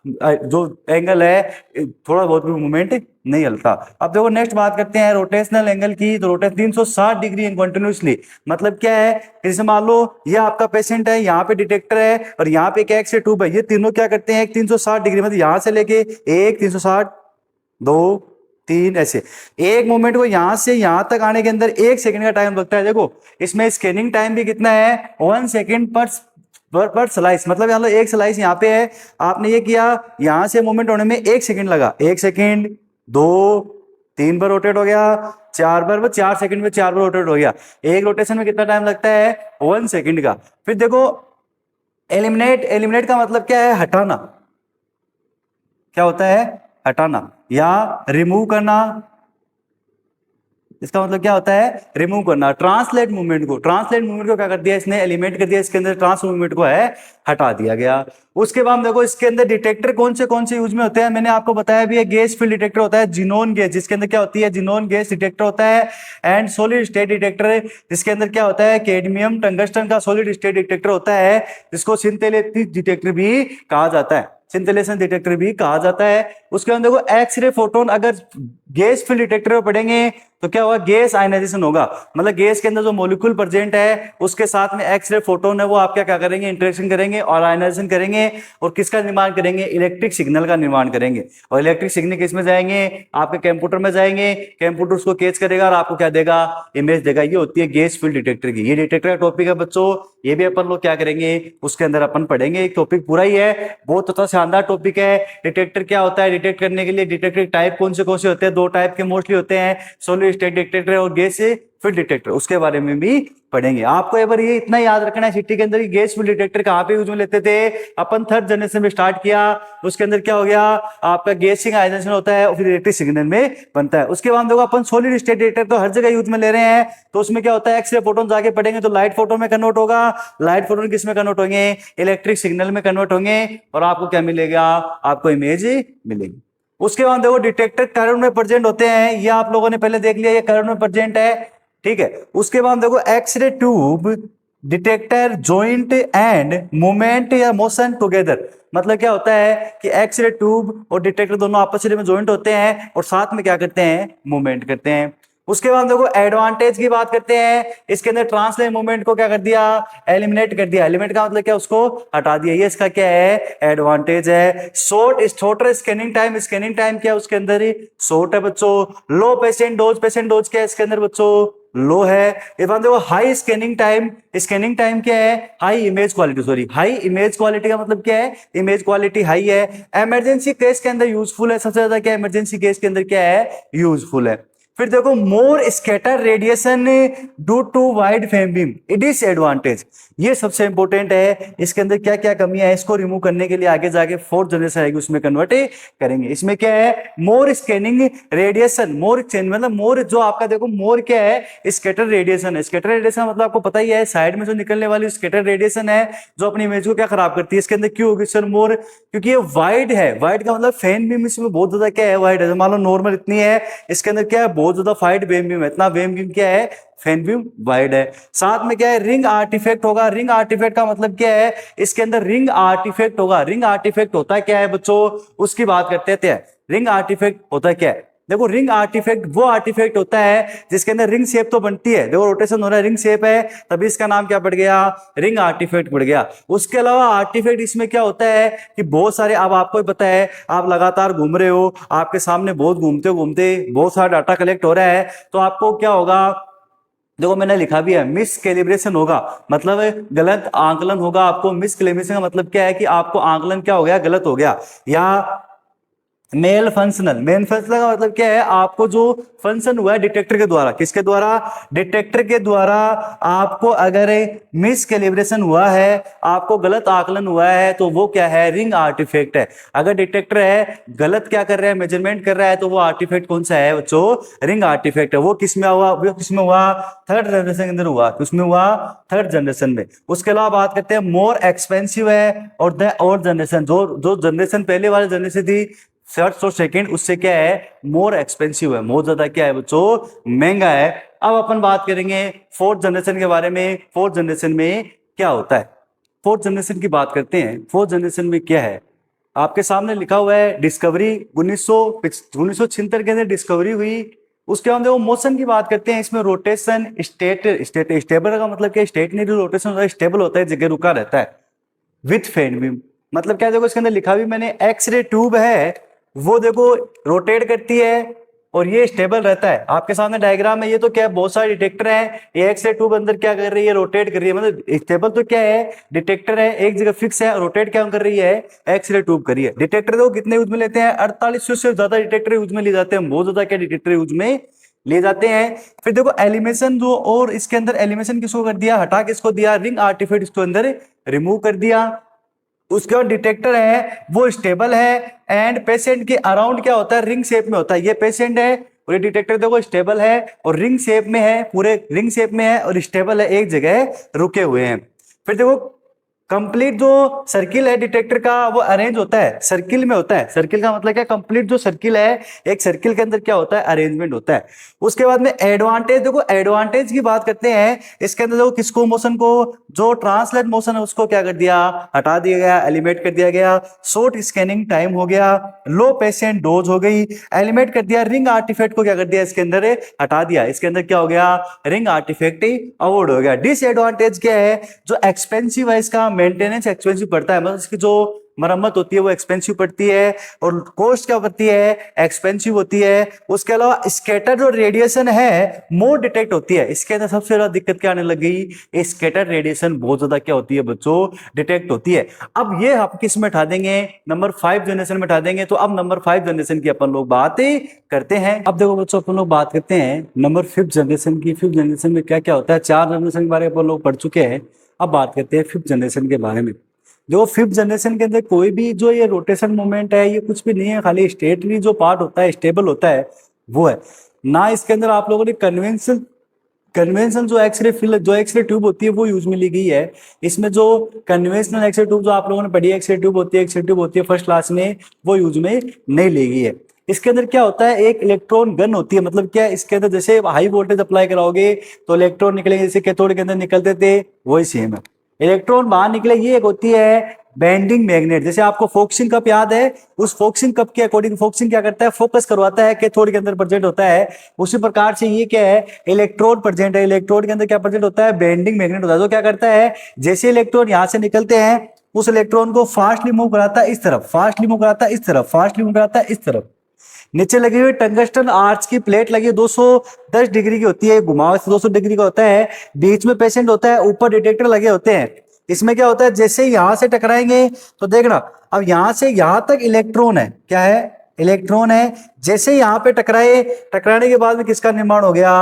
जो एंगल है थोड़ा बहुत भी मूवमेंट नहीं हलता। अब देखो नेक्स्ट बात करते हैं रोटेशनल एंगल की। तो रोटेशन 360 डिग्री कंटिन्यूसली, मतलब क्या है, जैसे मान लो ये आपका पेशेंट है, यहाँ पे डिटेक्टर है और यहाँ पे एक एक्सरे ट्यूब है, ये तीनों क्या करते हैं 360 डिग्री, मतलब यहाँ से लेके एक 360 2 3 ऐसे एक मोमेंट को यहां से यहां तक आने के अंदर 1 सेकंड का टाइम लगता है। देखो इसमें स्कैनिंग टाइम भी कितना है 1 सेकंड पर स्लाइस, मतलब यहाँ एक स्लाइस यहाँ पे है, आपने ये किया यहां से मूवमेंट होने में 1 सेकंड लगा, 1 सेकंड 2 3 बार रोटेट हो गया, 4 बार 4 सेकंड में 4 बार रोटेट हो गया। एक रोटेशन में कितना टाइम लगता है 1 सेकंड का। फिर देखो एलिमिनेट, एलिमिनेट का मतलब क्या है हटाना, क्या होता है हटाना या रिमूव करना, इसका मतलब क्या होता है रिमूव करना। ट्रांसलेट मूवमेंट को, ट्रांसलेट मूवमेंट को क्या कर दिया इसने एलिमिनेट कर दिया, इसके अंदर ट्रांस मूवमेंट को है हटा दिया गया। उसके बाद देखो इसके अंदर डिटेक्टर कौन से यूज में होते हैं, मैंने आपको बताया भी है गैस फील्ड डिटेक्टर होता है, जिनोन गैस जिसके अंदर क्या होती है जिनोन गैस डिटेक्टर होता है, एंड सॉलिड स्टेट डिटेक्टर जिसके अंदर क्या होता है कैडमियम टंगस्टन का सॉलिड स्टेट डिटेक्टर होता है, जिसको सिंथेटिक डिटेक्टर भी कहा जाता है, सिंथेलेशन डिटेक्टर भी कहा जाता है। उसके बाद देखो एक्सरे फोटोन, अगर गैस फील्ड डिटेक्टर में पढ़ेंगे तो क्या होगा गैस आयनाइजेशन होगा, मतलब गैस के अंदर जो मॉलिक्यूल प्रेजेंट है उसके साथ में एक्सरे फोटोन है वो आपका क्या करेंगे इंटरेक्शन करेंगे और आयनाइजेशन करेंगे, और किसका निर्माण करेंगे इलेक्ट्रिक सिग्नल का निर्माण करेंगे। और इलेक्ट्रिक सिग्नल किस में जाएंगे आपके कंप्यूटर में जाएंगे, कंप्यूटर उसको कैच करेगा और आपको क्या देगा इमेज देगा। ये होती है गैस फील्ड डिटेक्टर की, ये डिटेक्टर का टॉपिक है बच्चों, ये भी अपन लोग क्या करेंगे उसके अंदर अपन पढ़ेंगे, एक टॉपिक पूरा ही है, बहुत अच्छा शानदार टॉपिक है। डिटेक्टर क्या होता है, डिटेक्ट करने के लिए डिटेक्टर टाइप कौन से होते हैं, 2 टाइप के मोस्टली होते हैं, सॉलिड स्टेट डिटेक्टर और गैस फील्ड डिटेक्टर, उसके बारे में भी पढ़ेंगे। आपको एक बार ये इतना याद रखना है सिटी के अंदर गैस फील्ड डिटेक्टर कहां पे यूज में लेते थे, अपन 3rd जनरेशन में स्टार्ट किया, उसके अंदर क्या हो गया आपका गैसिंग आयनाइजेशन होता है और फिर इलेक्ट्रिक सिग्नल में बनता है। उसके बाद देखो अपन सॉलिड स्टेट डिटेक्टर तो हर जगह यूज में ले रहे हैं, तो उसमें क्या होता है एक्सरे फोटोन जाके पढ़ेंगे तो लाइट फोटोन में कन्वर्ट होगा, लाइट फोटोन किस में कन्वर्ट होंगे इलेक्ट्रिक सिग्नल में कन्वर्ट होंगे, और आपको क्या मिलेगा आपको इमेज मिलेगी। उसके बाद देखो डिटेक्टर कर्व में प्रेजेंट होते हैं, ये आप लोगों ने पहले देख लिया ये कर्व में प्रेजेंट है, ठीक है। उसके बाद देखो x ray tube detector joint and movement या मोशन टुगेदर, मतलब क्या होता है कि एक्सरे ट्यूब और डिटेक्टर दोनों आपस में जॉइंट होते हैं और साथ में क्या करते हैं मूवमेंट करते हैं। उसके बाद देखो एडवांटेज की बात करते हैं, इसके अंदर ट्रांसलेट मूवमेंट को क्या कर दिया एलिमिनेट कर दिया, एलिमिनेट का मतलब क्या उसको हटा दिया, ये इसका क्या है एडवांटेज है। Shorter scanning time, scanning time क्या है उसके अंदर ही शॉर्ट है बच्चों। लो पेशेंट डोज क्या है इसके अंदर बच्चों लो है। इस बात देखो high scanning time, scanning time क्या है high image quality, sorry high image quality का मतलब क्या है इमेज क्वालिटी हाई है। इमरजेंसी केस के अंदर यूजफुल है, सबसे ज्यादा क्या इमरजेंसी केस के अंदर क्या है यूजफुल है। फिर देखो more scatter radiation due to wide frame beam, it is advantage, ये सबसे इंपॉर्टेंट है। इसके अंदर क्या क्या कमियां है इसको रिमूव करने के लिए आगे जाके 4th जनरेशन आएगी उसमें कन्वर्ट करेंगे। इसमें क्या है मोर स्कैनिंग रेडिएशन, मोर मतलब मोर जो आपका देखो मोर क्या है स्कैटर रेडिएशन है, स्कैटर रेडिएशन मतलब आपको पता ही है साइड में जो निकलने वाली स्कैटर रेडिएशन है जो अपनी इमेज को क्या खराब करती है। इसके अंदर क्यों होगी सर मोर, क्योंकि ये वाइड है, वाइड का मतलब फैन बीम इसमें बहुत ज्यादा क्या है वाइड है, मान लो नॉर्मल इतनी है, इसके अंदर क्या है बहुत ज्यादा वाइड बेम बीम है, इतना बेम बीम क्या है फैन बीम वाइड है। साथ में क्या है रिंग आर्टिफैक्ट होगा, रिंग आर्टिफैक्ट का मतलब क्या है इसके अंदर रिंग आर्टिफैक्ट होगा। रिंग आर्टिफैक्ट होता है क्या है बच्चों उसकी बात करते हैं, रिंग आर्टिफैक्ट होता है क्या है। देखो रिंग आर्टिफैक्ट वो आर्टिफैक्ट होता है जिसके अंदर रिंग शेप तो बनती है, देखो रोटेशन हो रहा है रिंग शेप है तभी इसका नाम क्या पड़ गया रिंग आर्टिफैक्ट पड़ गया। उसके अलावा आर्टिफैक्ट इसमें क्या होता है कि बहुत सारे, अब आपको ही पता है आप लगातार घूम रहे हो, आपके सामने बहुत घूमते घूमते बहुत सारा डाटा कलेक्ट हो रहा है, तो आपको क्या होगा देखो मैंने लिखा भी है मिस कैलिब्रेशन होगा, मतलब गलत आंकलन होगा। आपको मिस कैलिब्रेशन का मतलब क्या है कि आपको आंकलन क्या हो गया गलत हो गया, या मेल फंक्शनल, मेन फंक्शनल का मतलब क्या है, आपको जो फंक्शन हुआ है डिटेक्टर के द्वारा, किसके द्वारा, डिटेक्टर के द्वारा आपको अगर मिस कैलिब्रेशन हुआ है, आपको गलत आकलन हुआ है, तो वो क्या है, रिंग आर्टिफैक्ट है। अगर डिटेक्टर है गलत क्या कर रहा है, मेजरमेंट कर रहा है, तो वो आर्टिफैक्ट कौन सा है बच्चों, रिंग आर्टिफैक्ट है। वो किसमें हुआ, वो किसमें हुआ, थर्ड जनरेशन के अंदर हुआ, किसमें हुआ, थर्ड जनरेशन में। उसके अलावा बात करते हैं मोर एक्सपेंसिव है, और द और जनरेशन, जो जो जनरेशन पहले वाली जनरेशन थी फर्स्ट और सेकंड, उससे क्या है, मोर एक्सपेंसिव है, बहुत ज्यादा क्या है बच्चों, महंगा है। अब अपन बात करेंगे फोर्थ जनरेशन के बारे में। फोर्थ जनरेशन में क्या होता है, फोर्थ जनरेशन की बात करते हैं। फोर्थ जनरेशन में क्या है, आपके सामने लिखा हुआ है डिस्कवरी 1976 के अंदर डिस्कवरी हुई। उसके बाद देखो मोशन की बात करते हैं, इसमें रोटेशन स्टेबल का मतलब क्या, स्टेशनरी रोटेशन होता है, स्टेबल होता है, जगह रुका रहता है। विथ फैन बीम मतलब क्या, देखो इसके अंदर लिखा भी मैंने, एक्सरे ट्यूब है, वो देखो रोटेट करती है और ये स्टेबल रहता है। आपके सामने डायग्राम है, ये तो क्या है, बहुत सारे डिटेक्टर है, ये एक्सरे ट्यूब अंदर क्या कर रही है, रोटेट कर रही है। मतलब स्टेबल तो क्या है, डिटेक्टर है, एक जगह फिक्स है, रोटेट क्या कर रही है, एक्सरे ट्यूब कर रही है। डिटेक्टर देखो कितने यूज में लेते हैं, 4800 से ज्यादा डिटेक्टर यूज में ले जाते हैं, बहुत ज्यादा क्या डिटेक्टर यूज में ले जाते हैं। फिर देखो एलिमेशन जो, और इसके अंदर एलिमेशन किसको कर दिया, हटा किसको दिया, रिंग आर्टिफैक्ट इसको अंदर रिमूव कर दिया। उसके बाद डिटेक्टर है वो स्टेबल है, एंड पेशेंट के अराउंड क्या होता है, रिंग शेप में होता है। ये पेशेंट है और ये डिटेक्टर देखो स्टेबल है और रिंग शेप में है, पूरे रिंग शेप में है और स्टेबल है, एक जगह रुके हुए हैं। फिर देखो कंप्लीट जो सर्किल है डिटेक्टर का, वो अरेंज होता है सर्किल में होता है। सर्किल का मतलब क्या, कंप्लीट जो सर्किल है, एक सर्किल के अंदर क्या होता है, अरेंजमेंट होता है। उसके बाद में एडवांटेज, देखो एडवांटेज की बात करते हैं, इसके अंदर देखो किसको, मोशन को, जो ट्रांसलेट मोशन है उसको क्या कर दिया, हटा दिया गया, एलिमिनेट कर दिया गया। शॉर्ट स्कैनिंग टाइम हो गया, लो पेशेंट डोज हो गई, एलिमिनेट कर दिया। रिंग आर्टिफैक्ट को क्या कर दिया, इसके अंदर हटा दिया, इसके अंदर क्या हो गया, रिंग आर्टिफैक्ट अवॉइड हो गया। डिसएडवांटेज क्या है, जो एक्सपेंसिव है, इसका मेंटेनेंस एक्सपेंसिव पड़ता है, मतलब इसकी जो मरम्मत होती है वो एक्सपेंसिव पड़ती है, और कॉस्ट क्या पड़ती है, एक्सपेंसिव होती है। उसके अलावा स्कैटर जो रेडिएशन है मोर डिटेक्ट होती है। इसके अंदर सबसे ज्यादा दिक्कत क्या आने लग गई, स्कैटर रेडिएशन बहुत ज्यादा क्या होती है बच्चों, डिटेक्ट होती है। अब ये हम किस में उठा देंगे, नंबर 5 जनरेशन में उठा देंगे। तो अब नंबर 5 जनरेशन की अपन लोग बात करते हैं। अब देखो बच्चों अपन लोग बात करते हैं नंबर 5th जनरेशन की। 5th जनरेशन में क्या क्या होता है, 4 जनरेशन के बारे में अपन लोग पढ़ चुके हैं, अब बात करते हैं 5th जनरेशन के बारे में। जो 5th जनरेशन के अंदर कोई भी जो ये रोटेशन मूवमेंट है, ये कुछ भी नहीं है, खाली स्टेटरी जो पार्ट होता है, स्टेबल होता है, वो है ना। इसके अंदर आप लोगों ने कन्वेंशन जो एक्सरे फिल, जो एक्सरे ट्यूब होती है वो यूज में ली गई है। इसमें जो कन्वेंशनल एक्सरे ट्यूब जो आप लोगों ने पढ़ी है, एक्सरे ट्यूब होती है फर्स्ट क्लास में, वो यूज में नहीं ली गई है। इसके अंदर क्या होता है, एक इलेक्ट्रॉन गन होती है। मतलब क्या, इसके अंदर जैसे हाई वोल्टेज अप्लाई कराओगे तो इलेक्ट्रॉन निकलेंगे, जैसे कैथोड के अंदर निकलते थे, वही सेम है। इलेक्ट्रॉन बाहर निकले, ये एक होती है बेंडिंग मैग्नेट। जैसे आपको फोकसिंग कप याद है, उस फोकसिंग कप के अकॉर्डिंग फोकसिंग क्या करता है, फोकस करवाता है, कैथोड के अंदर प्रेजेंट होता है। उसी प्रकार से ये क्या है, इलेक्ट्रोड प्रेजेंट है, इलेक्ट्रोड के अंदर क्या प्रेजेंट होता है, बेंडिंग मैग्नेट होता है। तो क्या करता है, जैसे इलेक्ट्रॉन यहां से निकलते हैं, उस इलेक्ट्रॉन को फास्टली मूव कराता है इस तरफ, फास्टली मूव कराता है इस तरफ, फास्टली मूव कराता है इस तरफ। नीचे लगी हुई टंगस्टन आर्च की प्लेट लगी 210 डिग्री की होती है, घुमाव से 200 डिग्री का होता है। बीच में पेशेंट होता है, ऊपर डिटेक्टर लगे होते हैं। इसमें क्या होता है, जैसे यहां से टकराएंगे तो देखना, अब यहां से यहां तक इलेक्ट्रॉन है, क्या है, इलेक्ट्रॉन है। जैसे यहां पे टकराए, टकराने के बाद में किसका निर्माण हो गया,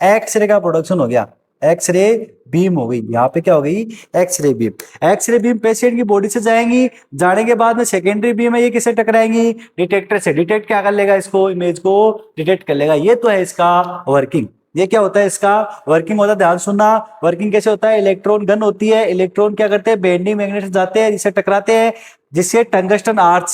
एक्सरे का प्रोडक्शन हो गया, एक्सरे बीम हो गई। यहाँ पे क्या हो गई, x ray beam. X ray beam patient की बॉडी से जाएंगी, जाने के बाद में सेकेंडरी बीम है, ये किससे टकराएंगी, डिटेक्टर से। डिटेक्ट क्या कर लेगा, इसको, इमेज को डिटेक्ट कर लेगा। ये तो है इसका वर्किंग। ये क्या होता है, इसका वर्किंग होता है, ध्यान सुनना। वर्किंग कैसे होता है, इलेक्ट्रॉन गन होती है, इलेक्ट्रॉन क्या करते हैं, बेंडिंग मैग्नेट से जाते हैं, जिससे टकराते हैं, जिससे टंगस्टन आर्च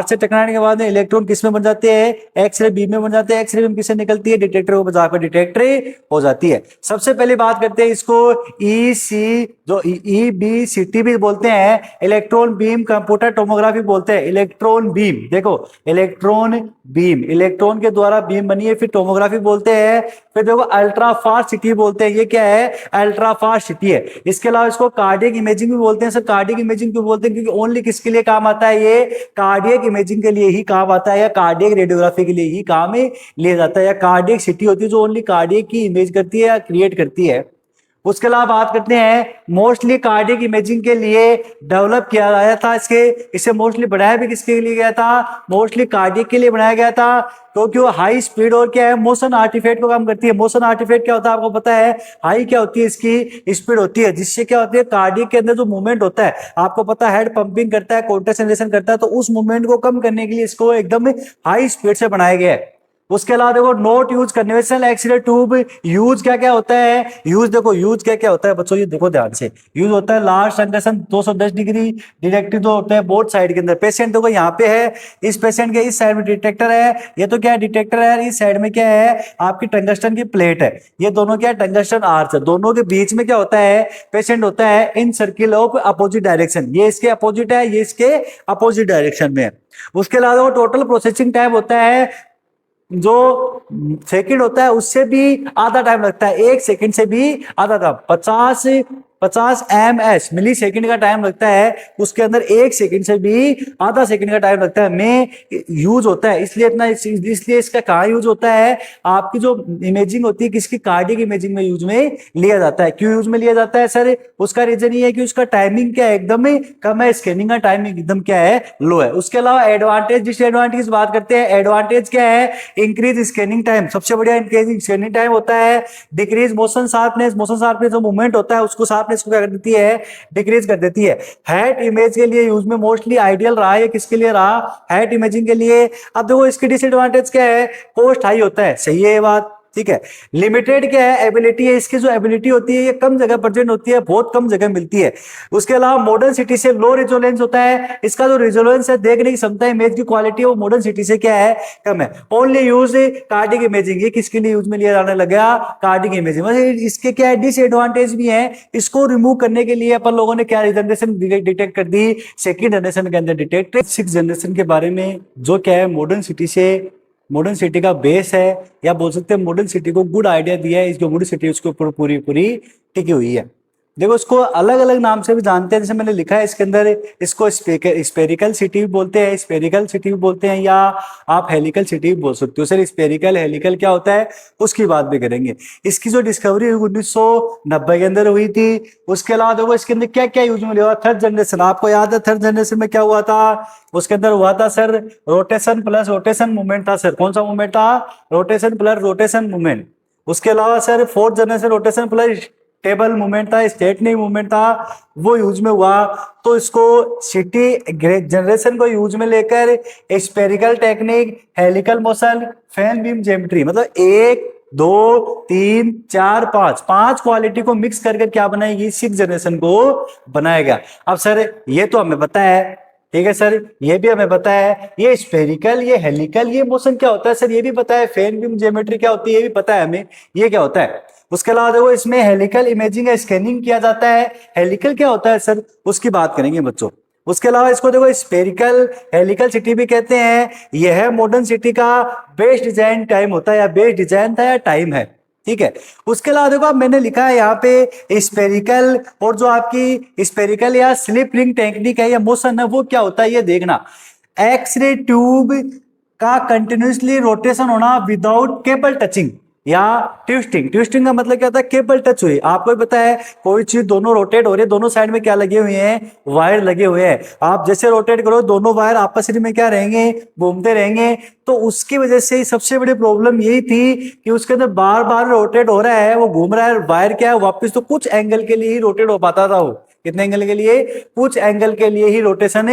से टकराने के बाद में इलेक्ट्रॉन किस में बन जाते हैं, एक्सरे बीम में बन जाते हैं। एक्सरे बीम किससे निकलती है, डिटेक्टर को जाकर डिटेक्टर हो जाती है। सबसे पहले बात करते हैं इसको ईसी, जो EBCT भी बोलते हैं, इलेक्ट्रॉन बीम कंप्यूटर टोमोग्राफी बोलते हैं। इलेक्ट्रॉन बीम, देखो इलेक्ट्रॉन बीम, इलेक्ट्रॉन के द्वारा बीम बनी है, फिर टोमोग्राफी बोलते हैं। फिर देखो अल्ट्रा फास्ट सिटी बोलते हैं, ये क्या है, अल्ट्रा फास्ट सिटी है। इसके अलावा इसको कार्डियक इमेजिंग भी बोलते हैं। सर कार्डियक इमेजिंग क्यों बोलते हैं, क्योंकि ओनली किसके लिए काम आता है, ये कार्डियक इमेजिंग के लिए ही काम आता है, या कार्डियक रेडियोग्राफी के लिए ही काम लिया जाता है। या कार्डियक सिटी होती है जो ओनली कार्डियक की इमेज करती है या क्रिएट करती है। उसके अलावा बात करते हैं मोस्टली कार्डियक इमेजिंग के लिए डेवलप किया गया था। इसे मोस्टली बनाया भी किसके लिए गया था? मोस्टली कार्डियक के लिए बनाया गया था, क्योंकि वो हाई स्पीड और क्या है, मोशन आर्टिफैक्ट को काम करती है। मोशन आर्टिफैक्ट क्या होता है आपको पता है? हाई क्या होती है, इसकी स्पीड होती है, जिससे क्या होती है, कार्डियक के अंदर जो मूवमेंट होता है, आपको पता है हेड पंपिंग करता है, कॉन्ट्रैक्शन करता है, तो उस मूवमेंट को कम करने के लिए इसको एकदम हाई स्पीड से बनाया गया है। उसके अलावा देखो note use conventional accelerator tube use क्या क्या होता है? यूज देखो यूज क्या क्या होता है बच्चों, ये देखो ध्यान से। यूज होता है लार्ज ट्रांजैक्शन 210 डिग्री डिटेक्टिव जो होते हैं बोथ साइड के अंदर। पेशेंट देखो यहाँ पे है, इस पेशेंट के इस साइड में डिटेक्टर है, ये तो क्या है डिटेक्टर है, इस साइड में क्या है आपकी टंगस्टन की प्लेट है, ये दोनों क्या है टंगस्टन आर्च है। दोनों के बीच में क्या होता है, पेशेंट होता है इन सर्किल ऑफ अपोजिट डायरेक्शन, ये इसके अपोजिट है, ये इसके अपोजिट डायरेक्शन में है। उसके अलावा टोटल प्रोसेसिंग टाइम होता है जो सेकंड होता है उससे भी आधा टाइम लगता है, 1 सेकंड से भी आधा टाइम, 50 ms मिली सेकंड का टाइम लगता है, उसके अंदर 1 सेकंड से भी आधा सेकंड का टाइम लगता है में यूज होता है। इसलिए इतना इसलिए इसका कहाँ यूज होता है? आपकी जो इमेजिंग होती है किसकी, कार्डियक इमेजिंग में यूज में लिया जाता है। क्यों यूज में लिया जाता है सर? उसका रीजन ये है कि उसका टाइमिंग क्या है, एकदम कम है, स्कैनिंग का टाइमिंग एकदम क्या है, लो है। उसके अलावा एडवांटेज, डिसएडवांटेज की बात करते हैं। एडवांटेज क्या है? इंक्रीज स्कैनिंग टाइम, सबसे बढ़िया इंक्रीज स्कैनिंग टाइम होता है। Decrease motion sharpness, motion sharpness जो मूवमेंट होता है उसको शार्पनेस को क्या कर देती है, डिक्रीज कर देती है। हेड इमेज के लिए यूज में मोस्टली आइडियल रहा है, किसके लिए रहा? हेड इमेजिंग के लिए। अब देखो इसकी डिसएडवांटेज क्या है? कॉस्ट हाई होता है, सही है ये बात, ठीक है। लिमिटेड क्या है? एबिलिटी है, इसकी जो एबिलिटी होती है ये कम जगह प्रेजेंट होती है, बहुत कम जगह मिलती है। उसके अलावा मॉडर्न सिटी से लो रिजोलेंस होता है, इसका जो रिजोलेंस है देखने की क्षमता इमेज की क्वालिटी है वो मॉडर्न सिटी से क्या है, कम है। ओनली यूज कार्डियक इमेजिंग, ये किसके लिए यूज में लिया जाने लगा? Cardiac imaging. इसके क्या है डिसएडवांटेज भी है, इसको रिमूव करने के लिए अपन लोगों ने क्या जनरेशन डिटेक्ट कर दी, सेकेंड जनरेशन के अंदर डिटेक्ट। 6 जनरेशन के बारे में जो क्या है मॉडर्न सिटी का बेस है, या बोल सकते हैं मॉडर्न सिटी को गुड आइडिया दिया है, इसको मॉडर्न सिटी उसके ऊपर पूरी पूरी टिकी हुई है। देखो इसको अलग अलग नाम से भी जानते हैं, जैसे मैंने लिखा है इसके अंदर, इसको स्पेरिकल सिटी भी बोलते हैं, स्पेरिकल सिटी भी बोलते हैं, या आप हेलिकल सिटी भी बोल सकते हो। सर स्पेरिकल हेलिकल क्या होता है उसकी बात भी करेंगे। इसकी जो डिस्कवरी 1990 के अंदर हुई थी। उसके अलावा देखो इसके अंदर क्या क्या यूज में लिया, थर्ड जनरेशन, आपको याद है थर्ड जनरेशन में क्या हुआ था? उसके अंदर हुआ था sir rotation plus rotation movement था सर। कौन सा मूवमेंट था? Rotation plus rotation movement. उसके अलावा sir fourth generation rotation plus table movement था, स्टेटनिंग मूवमेंट था, वो यूज में हुआ। तो इसको सिटी जनरेशन को यूज में लेकर spherical technique, helical motion, fan beam geometry, मतलब 1 2 3 4 5 क्वालिटी को मिक्स करके क्या बनाएगी, 6 जनरेशन को बनाएगा। अब सर ये तो हमें पता है, ठीक है सर, ये भी हमें पता है, ये स्पेरिकल, ये हेलिकल, ये मोशन क्या होता है सर ये भी पता है, फैन बीम ज्योमेट्री क्या होती है ये भी पता है हमें, ये क्या होता है। उसके अलावा देखो इसमें हेलिकल इमेजिंग या स्कैनिंग किया जाता है। हेलिकल क्या होता है सर उसकी बात करेंगे बच्चों। उसके अलावा इसको देखो स्पेरिकल हेलिकल सिटी भी कहते हैं। यह मॉडर्न सिटी का बेस्ट डिजाइन टाइम होता है, या बेस्ट डिजाइन था या टाइम है, ठीक है। उसके अलावा देखो अब मैंने लिखा है यहाँ पे स्पेरिकल, और जो आपकी स्पेरिकल या स्लिप रिंग टेक्निक है या मोशन है वो क्या होता है ये देखना। एक्सरे ट्यूब का कंटिन्यूसली रोटेशन होना विदाउट केबल टचिंग, या ट्विस्टिंग। ट्विस्टिंग का मतलब क्या होता है? केबल टच हुई। आपको भी पता है कोई चीज दोनों रोटेट हो रही है, दोनों साइड में क्या लगे हुए हैं, वायर लगे हुए हैं। आप जैसे रोटेट करो दोनों वायर आपस में क्या रहेंगे, घूमते रहेंगे। तो उसकी वजह से सबसे बड़ी प्रॉब्लम यही थी कि उसके अंदर बार बार रोटेट हो रहा है, वो घूम रहा है, वायर क्या है वापस तो कुछ एंगल के लिए ही रोटेट हो पाता था। वो कितने एंगल के लिए? कुछ एंगल के लिए ही रोटेशन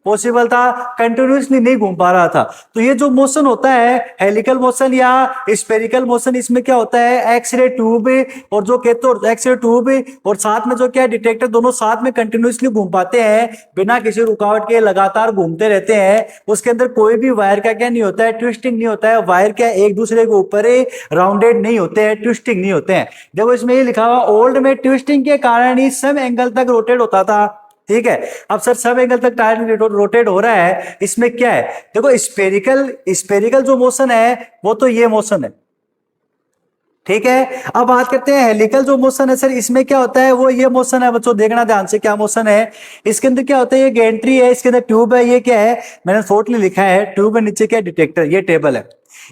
पॉसिबल था, कंटिन्यूसली नहीं घूम पा रहा था। तो ये जो मोशन होता है हेलिकल मोशन या स्पेरिकल मोशन, इसमें क्या होता है एक्सरे ट्यूब और जो कहते एक्सरे ट्यूब और साथ में जो क्या डिटेक्टर दोनों साथ में कंटिन्यूसली घूम पाते हैं, बिना किसी रुकावट के लगातार घूमते रहते हैं। उसके अंदर कोई भी वायर का क्या नहीं होता है, ट्विस्टिंग नहीं होता है। वायर क्या एक दूसरे के ऊपर राउंडेड नहीं होते हैं, ट्विस्टिंग नहीं होते हैं। देखो इसमें ये लिखा हुआ ओल्ड में ट्विस्टिंग के कारण ही सब एंगल तक रोटेट होता था, ठीक है। अब सर सब एंगल तक टायर रोटेट हो रहा है, इसमें क्या है देखो स्पेरिकल जो मोशन है वो तो ये मोशन है, ठीक है। अब बात करते हैं हेलिकल जो मोशन है सर, इसमें क्या होता है वो ये मोशन है बच्चों, देखना ध्यान से क्या मोशन है। इसके अंदर क्या होता है, ये गेंट्री है, इसके अंदर ट्यूब है, ये क्या है मैंने फोर्टली लिखा है ट्यूब है, नीचे क्या डिटेक्टर, ये टेबल है।